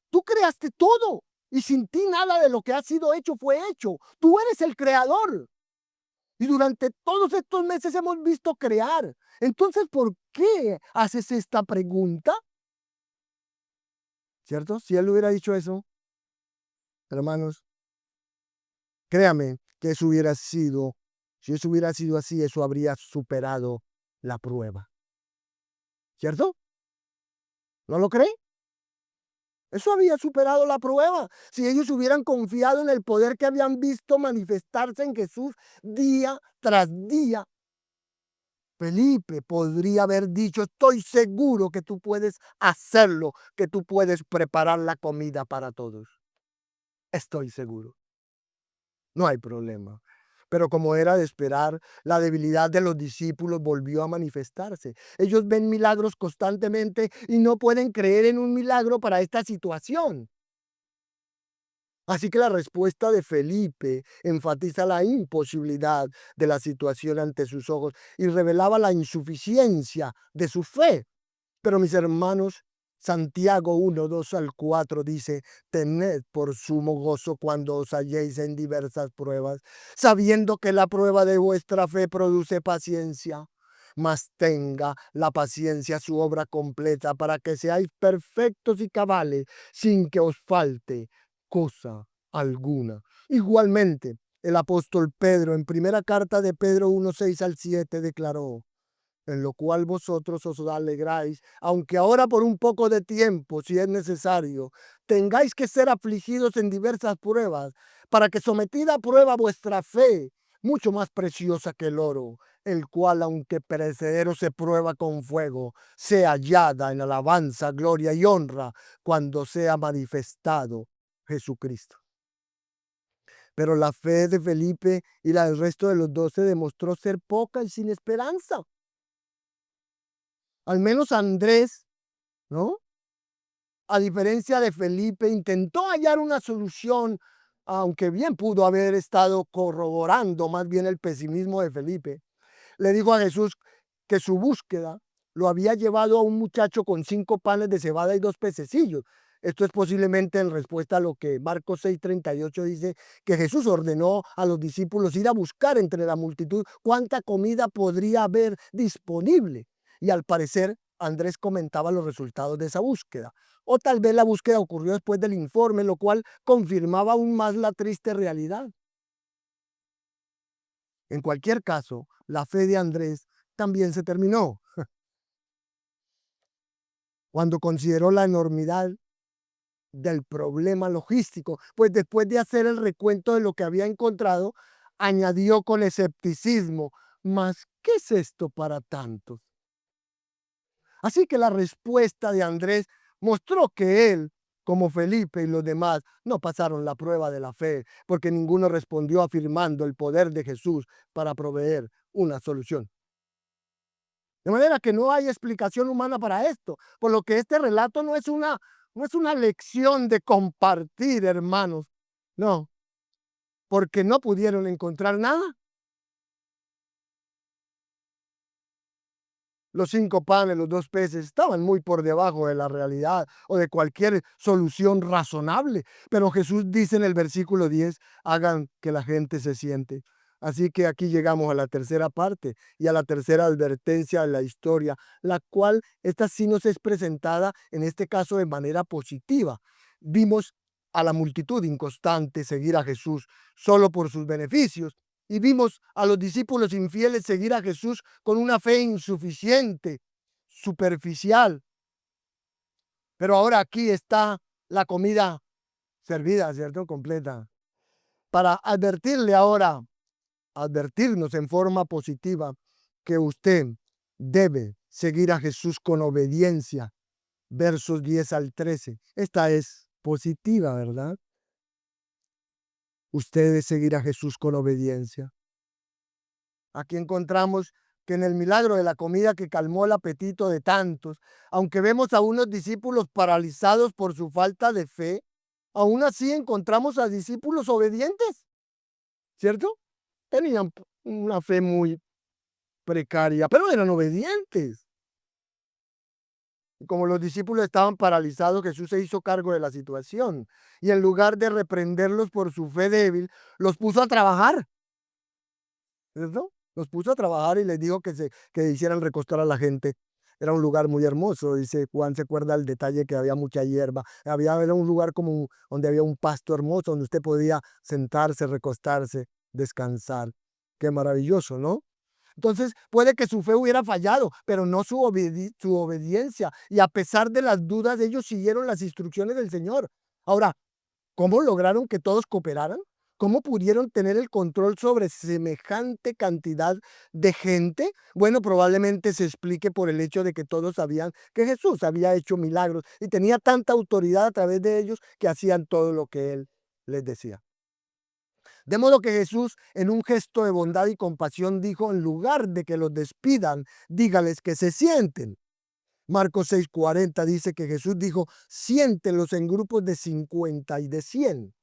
Tú creaste todo y sin ti nada de lo que ha sido hecho fue hecho. Tú eres el creador. Y durante todos estos meses hemos visto crear. Entonces, ¿por qué haces esta pregunta? ¿Cierto? Si él hubiera dicho eso, hermanos, créame que eso hubiera sido, si eso hubiera sido así, eso habría superado la prueba. ¿Cierto? ¿No lo cree? Eso había superado la prueba. Si ellos hubieran confiado en el poder que habían visto manifestarse en Jesús día tras día, Felipe podría haber dicho, estoy seguro que tú puedes hacerlo, que tú puedes preparar la comida para todos. Estoy seguro. No hay problema. Pero como era de esperar, la debilidad de los discípulos volvió a manifestarse. Ellos ven milagros constantemente y no pueden creer en un milagro para esta situación. Así que la respuesta de Felipe enfatiza la imposibilidad de la situación ante sus ojos y revelaba la insuficiencia de su fe. Pero mis hermanos, Santiago 1, 2 al 4 dice, tened por sumo gozo cuando os halléis en diversas pruebas, sabiendo que la prueba de vuestra fe produce paciencia. Mas tenga la paciencia su obra completa para que seáis perfectos y cabales sin que os falte cosa alguna. Igualmente, el apóstol Pedro en primera carta de Pedro 1, 6 al 7 declaró, en lo cual vosotros os alegráis, aunque ahora por un poco de tiempo, si es necesario, tengáis que ser afligidos en diversas pruebas, para que sometida a prueba vuestra fe, mucho más preciosa que el oro, el cual, aunque perecedero, se prueba con fuego, sea hallada en alabanza, gloria y honra cuando sea manifestado Jesucristo. Pero la fe de Felipe y la del resto de los 12 demostró ser poca y sin esperanza. Al menos Andrés, ¿no? A diferencia de Felipe, intentó hallar una solución, aunque bien pudo haber estado corroborando más bien el pesimismo de Felipe. Le dijo a Jesús que su búsqueda lo había llevado a un muchacho con 5 panes de cebada y 2 pececillos. Esto es posiblemente en respuesta a lo que Marcos 6:38 dice, que Jesús ordenó a los discípulos ir a buscar entre la multitud cuánta comida podría haber disponible. Y al parecer, Andrés comentaba los resultados de esa búsqueda. O tal vez la búsqueda ocurrió después del informe, lo cual confirmaba aún más la triste realidad. En cualquier caso, la fe de Andrés también se terminó cuando consideró la enormidad del problema logístico, pues después de hacer el recuento de lo que había encontrado, añadió con escepticismo, ¿mas qué es esto para tantos? Así que la respuesta de Andrés mostró que él, como Felipe y los demás, no pasaron la prueba de la fe, porque ninguno respondió afirmando el poder de Jesús para proveer una solución. De manera que no hay explicación humana para esto, por lo que este relato no es una lección de compartir, hermanos. No, porque no pudieron encontrar nada. Los 5 panes, los 2 peces estaban muy por debajo de la realidad o de cualquier solución razonable. Pero Jesús dice en el versículo 10, hagan que la gente se siente. Así que aquí llegamos a la tercera parte y a la tercera advertencia de la historia, la cual esta sí nos es presentada en este caso de manera positiva. Vimos a la multitud inconstante seguir a Jesús solo por sus beneficios, y vimos a los discípulos infieles seguir a Jesús con una fe insuficiente, superficial. Pero ahora aquí está la comida servida, ¿cierto? Completa. Para advertirle ahora, advertirnos en forma positiva que usted debe seguir a Jesús con obediencia. Versos 10 al 13. Esta es positiva, ¿verdad? Usted debe seguir a Jesús con obediencia. Aquí encontramos que en el milagro de la comida que calmó el apetito de tantos, aunque vemos a unos discípulos paralizados por su falta de fe, aún así encontramos a discípulos obedientes, ¿cierto? Tenían una fe muy precaria, pero eran obedientes. Como los discípulos estaban paralizados, Jesús se hizo cargo de la situación y en lugar de reprenderlos por su fe débil, los puso a trabajar. ¿Cierto? Los puso a trabajar y les dijo que hicieran recostar a la gente. Era un lugar muy hermoso, dice Juan, se acuerda el detalle que había mucha hierba. Era un lugar como donde había un pasto hermoso, donde usted podía sentarse, recostarse, descansar. Qué maravilloso, ¿no? Entonces, puede que su fe hubiera fallado, pero no su obediencia. Y a pesar de las dudas, ellos siguieron las instrucciones del Señor. Ahora, ¿cómo lograron que todos cooperaran? ¿Cómo pudieron tener el control sobre semejante cantidad de gente? Bueno, probablemente se explique por el hecho de que todos sabían que Jesús había hecho milagros y tenía tanta autoridad a través de ellos que hacían todo lo que él les decía. De modo que Jesús, en un gesto de bondad y compasión, dijo, en lugar de que los despidan, dígales que se sienten. Marcos 6:40 dice que Jesús dijo, siéntenlos en grupos de 50 y de 100.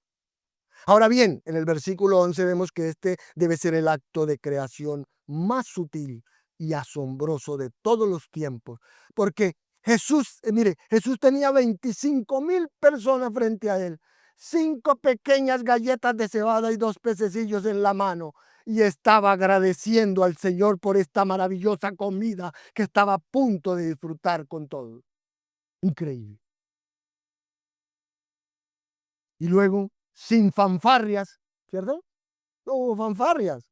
Ahora bien, en el versículo 11 vemos que este debe ser el acto de creación más sutil y asombroso de todos los tiempos, porque Jesús, mire, Jesús tenía 25,000 personas frente a él, 5 pequeñas galletas de cebada y 2 pececillos en la mano, y estaba agradeciendo al Señor por esta maravillosa comida que estaba a punto de disfrutar con todos. Increíble. Y luego, sin fanfarrias, ¿cierto? No hubo fanfarrias,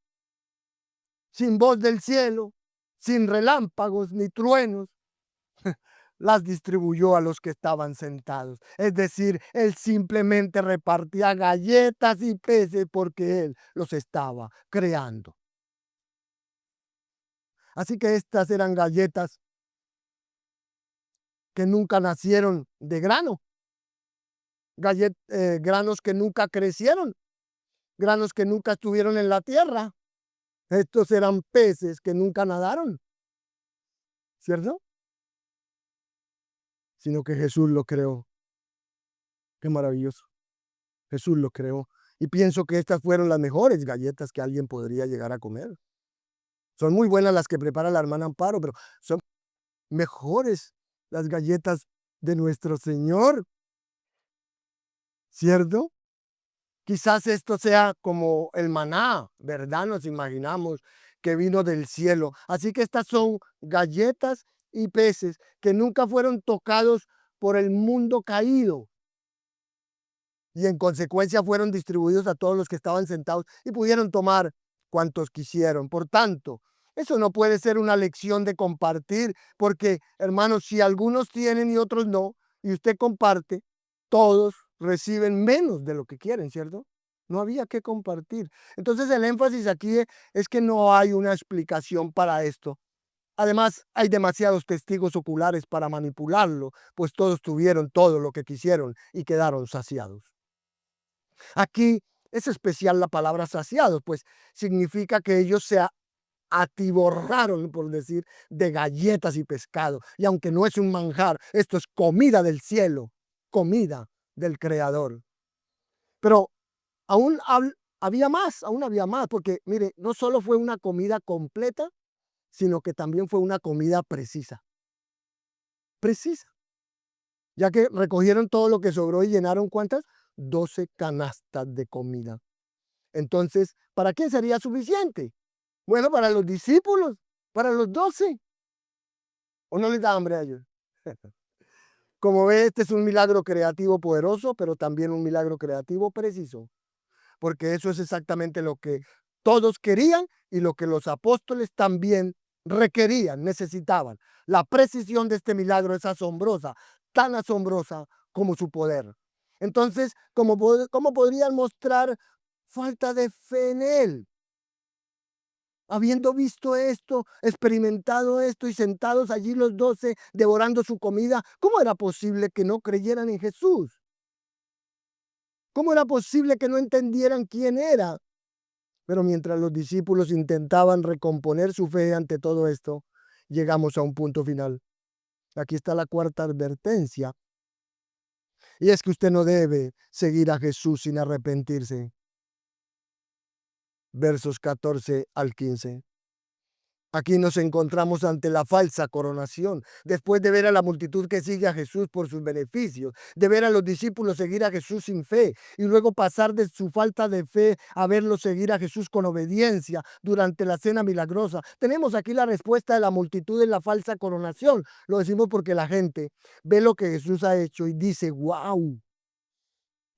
sin voz del cielo, sin relámpagos ni truenos. las distribuyó a los que estaban sentados. Es decir, él simplemente repartía galletas y peces porque él los estaba creando. Así que estas eran galletas que nunca nacieron de grano, granos que nunca crecieron, granos que nunca estuvieron en la tierra. Estos eran peces que nunca nadaron, ¿cierto? Sino que Jesús lo creó. Qué maravilloso. Jesús lo creó. Y pienso que estas fueron las mejores galletas que alguien podría llegar a comer. Son muy buenas las que prepara la hermana Amparo, pero son mejores las galletas de nuestro Señor, ¿cierto? Quizás esto sea como el maná, ¿verdad? Nos imaginamos que vino del cielo. Así que estas son galletas y peces que nunca fueron tocados por el mundo caído y en consecuencia fueron distribuidos a todos los que estaban sentados y pudieron tomar cuantos quisieron. Por tanto, eso no puede ser una lección de compartir, porque hermanos, si algunos tienen y otros no, y usted comparte, todos reciben menos de lo que quieren, ¿cierto? No había que compartir. Entonces el énfasis aquí es que no hay una explicación para esto. Además, hay demasiados testigos oculares para manipularlo, pues todos tuvieron todo lo que quisieron y quedaron saciados. Aquí es especial la palabra saciados, pues significa que ellos se atiborraron, por decir, de galletas y pescado. Y aunque no es un manjar, esto es comida del cielo, comida del Creador. Pero aún aún había más, porque mire, no solo fue una comida completa, sino que también fue una comida precisa. Precisa. Ya que recogieron todo lo que sobró y llenaron ¿cuántas? 12 canastas de comida. Entonces, ¿para quién sería suficiente? Bueno, para los discípulos, para los 12. ¿O no les da hambre a ellos? Como ve, este es un milagro creativo poderoso, pero también un milagro creativo preciso, porque eso es exactamente lo que todos querían y lo que los apóstoles también requerían, necesitaban. La precisión de este milagro es asombrosa, tan asombrosa como su poder. Entonces, ¿cómo podrían mostrar falta de fe en él? Habiendo visto esto, experimentado esto y sentados allí los 12 devorando su comida, ¿cómo era posible que no creyeran en Jesús? ¿Cómo era posible que no entendieran quién era? Pero mientras los discípulos intentaban recomponer su fe ante todo esto, llegamos a un punto final. Aquí está la cuarta advertencia. Y es que usted no debe seguir a Jesús sin arrepentirse. Versos 14 al 15. Aquí nos encontramos ante la falsa coronación. Después de ver a la multitud que sigue a Jesús por sus beneficios, de ver a los discípulos seguir a Jesús sin fe y luego pasar de su falta de fe a verlos seguir a Jesús con obediencia durante la cena milagrosa. Tenemos aquí la respuesta de la multitud en la falsa coronación. Lo decimos porque la gente ve lo que Jesús ha hecho y dice, wow,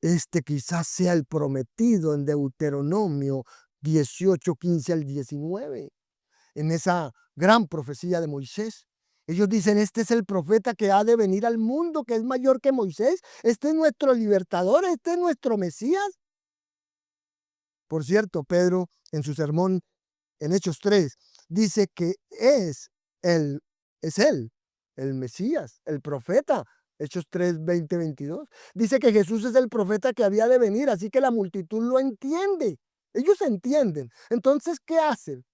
este quizás sea el prometido en Deuteronomio 18, 15 al 19. En esa gran profecía de Moisés. Ellos dicen, este es el profeta que ha de venir al mundo, que es mayor que Moisés. Este es nuestro libertador, este es nuestro Mesías. Por cierto, Pedro en su sermón en Hechos 3 dice que él, es él, el Mesías, el profeta. Hechos 3, 20, 22. Dice que Jesús es el profeta que había de venir, así que la multitud lo entiende. Ellos entienden. Entonces, ¿qué hacen?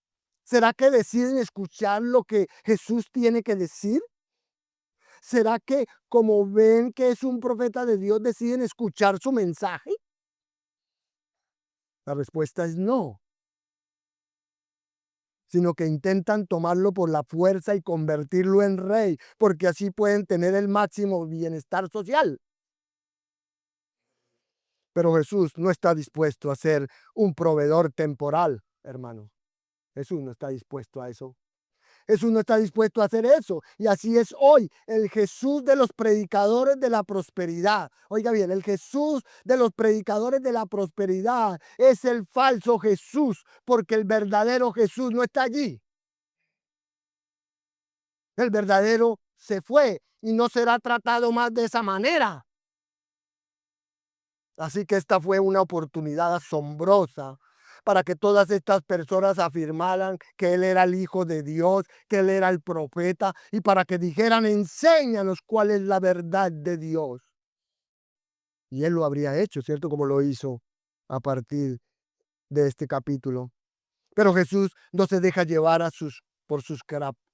¿Será que deciden escuchar lo que Jesús tiene que decir? ¿Será que como ven que es un profeta de Dios deciden escuchar su mensaje? La respuesta es no, sino que intentan tomarlo por la fuerza y convertirlo en rey, porque así pueden tener el máximo bienestar social. Pero Jesús no está dispuesto a ser un proveedor temporal, hermano. Jesús no está dispuesto a eso. Jesús no está dispuesto a hacer eso. Y así es hoy el Jesús de los predicadores de la prosperidad. Oiga bien, el Jesús de los predicadores de la prosperidad es el falso Jesús, porque el verdadero Jesús no está allí. El verdadero se fue y no será tratado más de esa manera. Así que esta fue una oportunidad asombrosa para que todas estas personas afirmaran que él era el Hijo de Dios, que él era el profeta, y para que dijeran, enséñanos cuál es la verdad de Dios. Y él lo habría hecho, ¿cierto? Como lo hizo a partir de este capítulo. Pero Jesús no se deja llevar por sus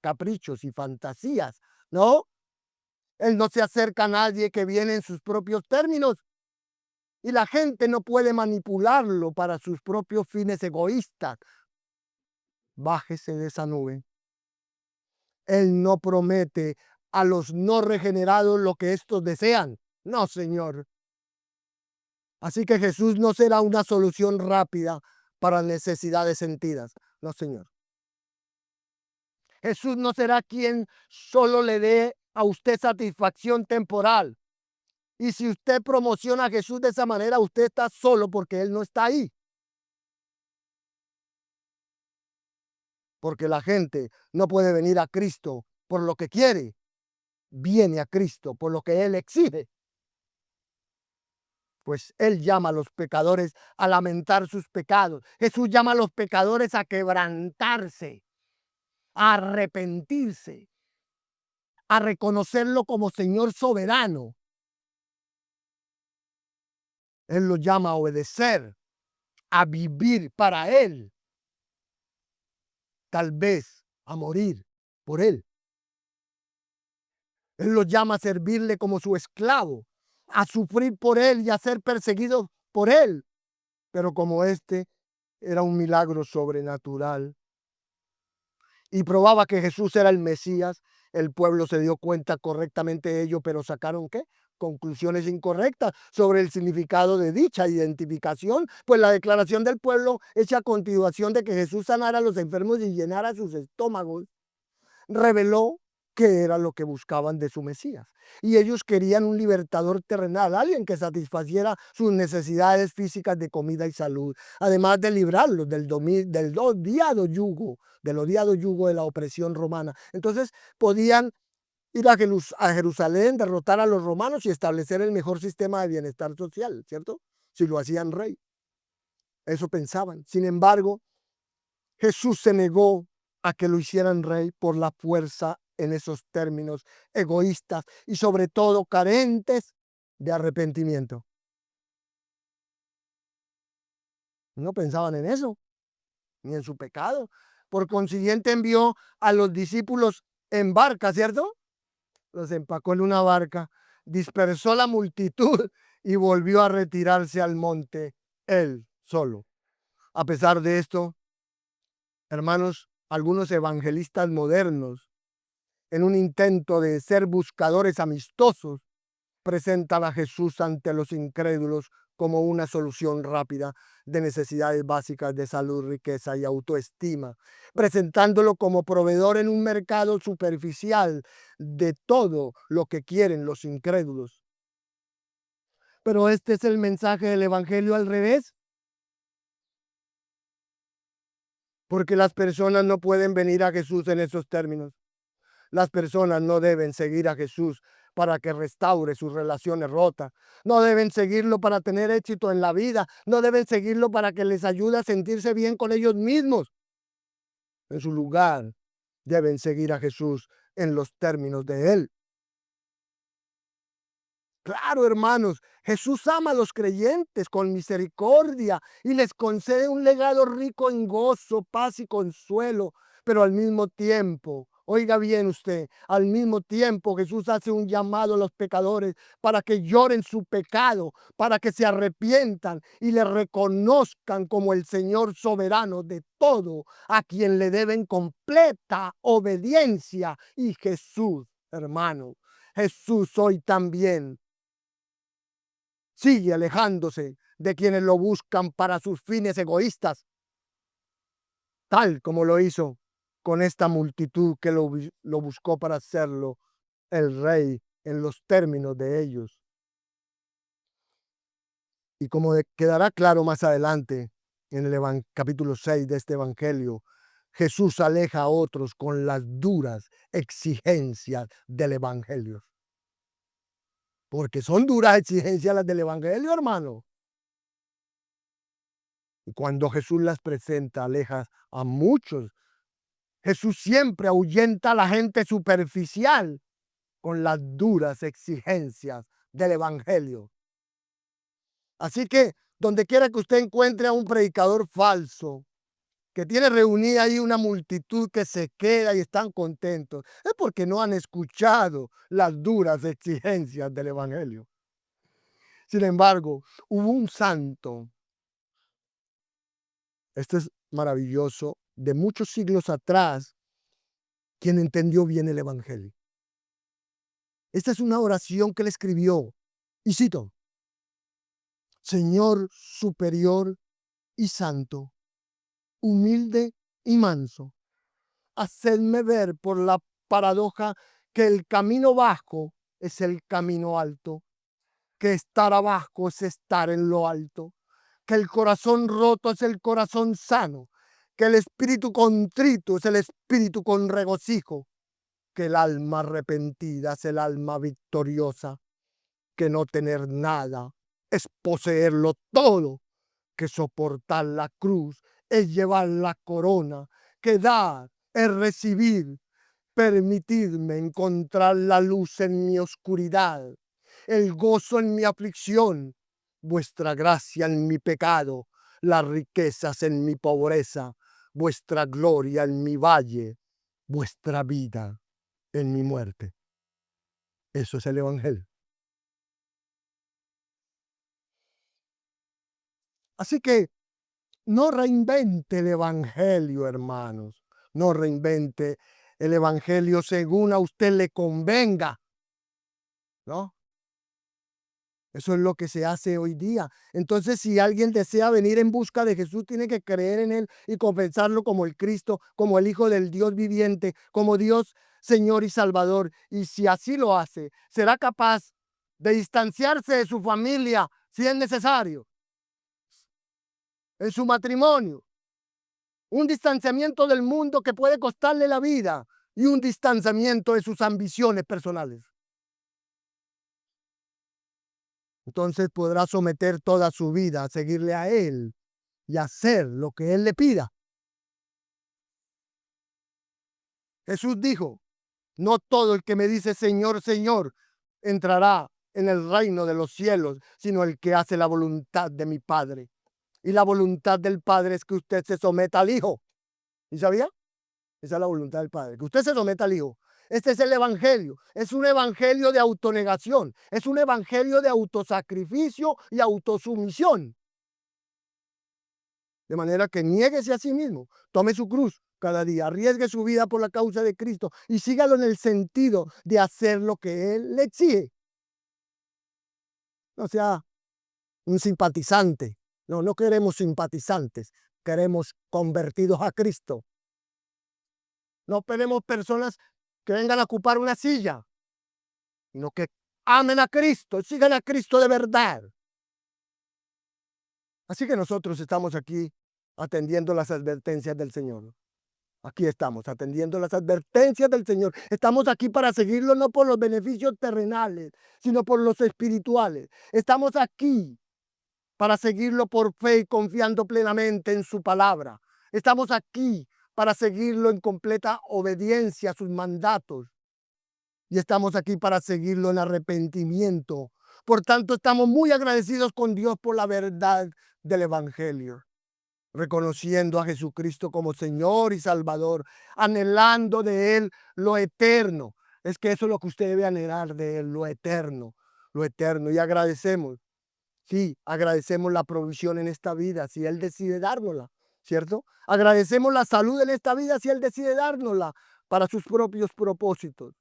caprichos y fantasías, ¿no? Él no se acerca a nadie que viene en sus propios términos y la gente no puede manipularlo para sus propios fines egoístas. Bájese de esa nube. Él no promete a los no regenerados lo que estos desean. No, Señor. Así que Jesús no será una solución rápida para necesidades sentidas. No, Señor. Jesús no será quien solo le dé a usted satisfacción temporal. Y si usted promociona a Jesús de esa manera, usted está solo porque Él no está ahí. Porque la gente no puede venir a Cristo por lo que quiere. Viene a Cristo por lo que Él exige. Pues Él llama a los pecadores a lamentar sus pecados. Jesús llama a los pecadores a quebrantarse, a arrepentirse, a reconocerlo como Señor soberano. Él los llama a obedecer, a vivir para Él, tal vez a morir por Él. Él los llama a servirle como su esclavo, a sufrir por Él y a ser perseguidos por Él. Pero como este era un milagro sobrenatural y probaba que Jesús era el Mesías, el pueblo se dio cuenta correctamente de ello, pero sacaron ¿qué? Conclusiones incorrectas sobre el significado de dicha identificación, pues la declaración del pueblo hecha a continuación de que Jesús sanara a los enfermos y llenara sus estómagos, reveló que era lo que buscaban de su Mesías. Y ellos querían un libertador terrenal, alguien que satisfaciera sus necesidades físicas de comida y salud, además de librarlos del odiado yugo de la opresión romana. Entonces podían ir a Jerusalén, derrotar a los romanos y establecer el mejor sistema de bienestar social, ¿cierto? Si lo hacían rey. Eso pensaban. Sin embargo, Jesús se negó a que lo hicieran rey por la fuerza en esos términos egoístas y sobre todo carentes de arrepentimiento. No pensaban en eso, ni en su pecado. Por consiguiente envió a los discípulos en barca, ¿cierto? Los empacó en una barca, dispersó la multitud y volvió a retirarse al monte él solo. A pesar de esto, hermanos, algunos evangelistas modernos, en un intento de ser buscadores amistosos, presentan a Jesús ante los incrédulos como una solución rápida de necesidades básicas de salud, riqueza y autoestima, presentándolo como proveedor en un mercado superficial de todo lo que quieren los incrédulos. Pero este es el mensaje del Evangelio al revés, porque las personas no pueden venir a Jesús en esos términos. Las personas no deben seguir a Jesús para que restaure sus relaciones rotas. No deben seguirlo para tener éxito en la vida. No deben seguirlo para que les ayude a sentirse bien con ellos mismos. En su lugar, deben seguir a Jesús en los términos de Él. Claro, hermanos, Jesús ama a los creyentes con misericordia y les concede un legado rico en gozo, paz y consuelo, pero al mismo tiempo, oiga bien usted, al mismo tiempo Jesús hace un llamado a los pecadores para que lloren su pecado, para que se arrepientan y le reconozcan como el Señor soberano de todo, a quien le deben completa obediencia. Y Jesús, hermano, Jesús hoy también sigue alejándose de quienes lo buscan para sus fines egoístas, tal como lo hizo con esta multitud que lo buscó para hacerlo el rey en los términos de ellos. Y como quedará claro más adelante en el capítulo 6 de este Evangelio, Jesús aleja a otros con las duras exigencias del Evangelio. Porque son duras exigencias las del Evangelio, hermano. Y cuando Jesús las presenta, aleja a muchos. Jesús siempre ahuyenta a la gente superficial con las duras exigencias del Evangelio. Así que donde quiera que usted encuentre a un predicador falso, que tiene reunida ahí una multitud que se queda y están contentos, es porque no han escuchado las duras exigencias del Evangelio. Sin embargo, hubo un santo, esto es maravilloso, de muchos siglos atrás, quien entendió bien el Evangelio. Esta es una oración que él escribió, y cito: Señor superior y santo, humilde y manso, hacedme ver por la paradoja que el camino bajo es el camino alto, que estar abajo es estar en lo alto, que el corazón roto es el corazón sano, que el espíritu contrito es el espíritu con regocijo, que el alma arrepentida es el alma victoriosa, que no tener nada es poseerlo todo, que soportar la cruz es llevar la corona, que dar es recibir, permitidme encontrar la luz en mi oscuridad, el gozo en mi aflicción, vuestra gracia en mi pecado, las riquezas en mi pobreza, vuestra gloria en mi valle, vuestra vida en mi muerte. Eso es el Evangelio. Así que no reinvente el Evangelio, hermanos. No reinvente el Evangelio según a usted le convenga, ¿no? Eso es lo que se hace hoy día. Entonces, si alguien desea venir en busca de Jesús, tiene que creer en Él y confesarlo como el Cristo, como el Hijo del Dios viviente, como Dios, Señor y Salvador. Y si así lo hace, será capaz de distanciarse de su familia si es necesario, en su matrimonio, un distanciamiento del mundo que puede costarle la vida y un distanciamiento de sus ambiciones personales. Entonces podrá someter toda su vida a seguirle a Él y hacer lo que Él le pida. Jesús dijo: no todo el que me dice Señor, Señor, entrará en el reino de los cielos, sino el que hace la voluntad de mi Padre. Y la voluntad del Padre es que usted se someta al Hijo. ¿Y sabía? Esa es la voluntad del Padre, que usted se someta al Hijo. Este es el Evangelio. Es un evangelio de autonegación. Es un evangelio de autosacrificio y autosumisión. De manera que niéguese a sí mismo, tome su cruz cada día, arriesgue su vida por la causa de Cristo y sígalo en el sentido de hacer lo que Él le exige. No sea un simpatizante. No, no queremos simpatizantes. Queremos convertidos a Cristo. No queremos personas que vengan a ocupar una silla, sino que amen a Cristo, sigan a Cristo de verdad. Así que nosotros estamos aquí atendiendo las advertencias del Señor. Aquí estamos atendiendo las advertencias del Señor. Estamos aquí para seguirlo no por los beneficios terrenales, sino por los espirituales. Estamos aquí para seguirlo por fe y confiando plenamente en su palabra. Estamos aquí para seguirlo en completa obediencia a sus mandatos. Y estamos aquí para seguirlo en arrepentimiento. Por tanto, estamos muy agradecidos con Dios por la verdad del Evangelio, reconociendo a Jesucristo como Señor y Salvador, anhelando de Él lo eterno. Es que eso es lo que usted debe anhelar de Él, lo eterno, lo eterno. Y agradecemos, sí, agradecemos la provisión en esta vida, si Él decide dárnosla, ¿cierto? Agradecemos la salud en esta vida, si Él decide dárnosla para sus propios propósitos.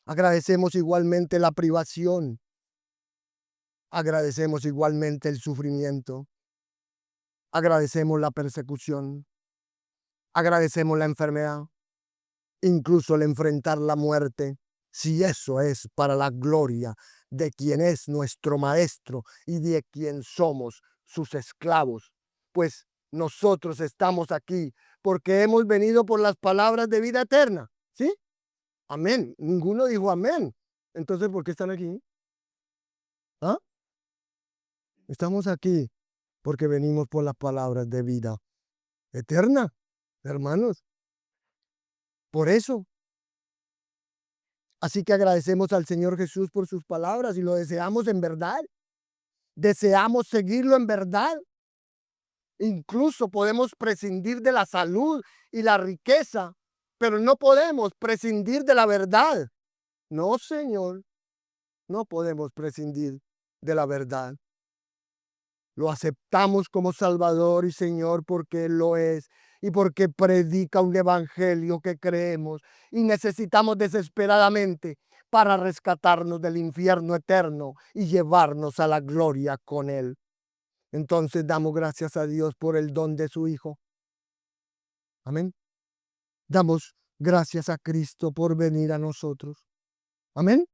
Agradecemos igualmente la privación, agradecemos igualmente el sufrimiento, agradecemos la persecución, agradecemos la enfermedad, incluso el enfrentar la muerte, si eso es para la gloria de quien es nuestro Maestro y de quien somos sus esclavos. Pues nosotros estamos aquí porque hemos venido por las palabras de vida eterna. ¿Sí? Amén. Ninguno dijo amén. Entonces, ¿por qué están aquí? ¿Ah? Estamos aquí porque venimos por las palabras de vida eterna, hermanos. Por eso. Así que agradecemos al Señor Jesús por sus palabras y lo deseamos en verdad. Deseamos seguirlo en verdad. Incluso podemos prescindir de la salud y la riqueza, pero no podemos prescindir de la verdad. No, Señor, no podemos prescindir de la verdad. Lo aceptamos como Salvador y Señor porque Él lo es y porque predica un evangelio que creemos y necesitamos desesperadamente para rescatarnos del infierno eterno y llevarnos a la gloria con Él. Entonces damos gracias a Dios por el don de su Hijo. Amén. Damos gracias a Cristo por venir a nosotros. Amén.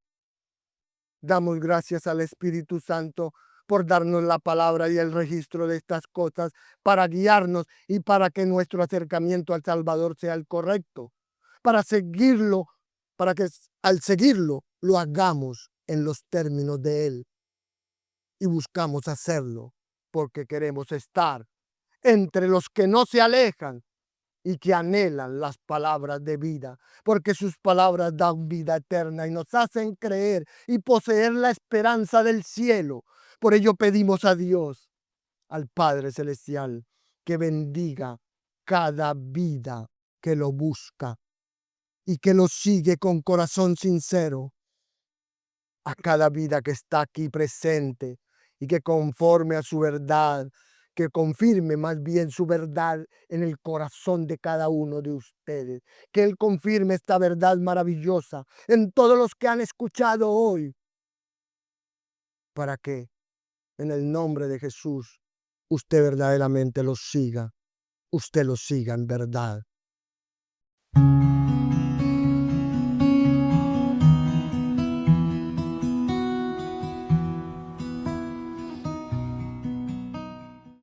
Damos gracias al Espíritu Santo por darnos la palabra y el registro de estas cosas para guiarnos y para que nuestro acercamiento al Salvador sea el correcto. Para seguirlo, para que al seguirlo lo hagamos en los términos de Él. Y buscamos hacerlo porque queremos estar entre los que no se alejan y que anhelan las palabras de vida, porque sus palabras dan vida eterna y nos hacen creer y poseer la esperanza del cielo. Por ello pedimos a Dios, al Padre Celestial, que bendiga cada vida que lo busca y que lo sigue con corazón sincero, a cada vida que está aquí presente y que conforme a su verdad, que confirme más bien su verdad en el corazón de cada uno de ustedes, que Él confirme esta verdad maravillosa en todos los que han escuchado hoy, para que en el nombre de Jesús usted verdaderamente los siga, usted los siga en verdad.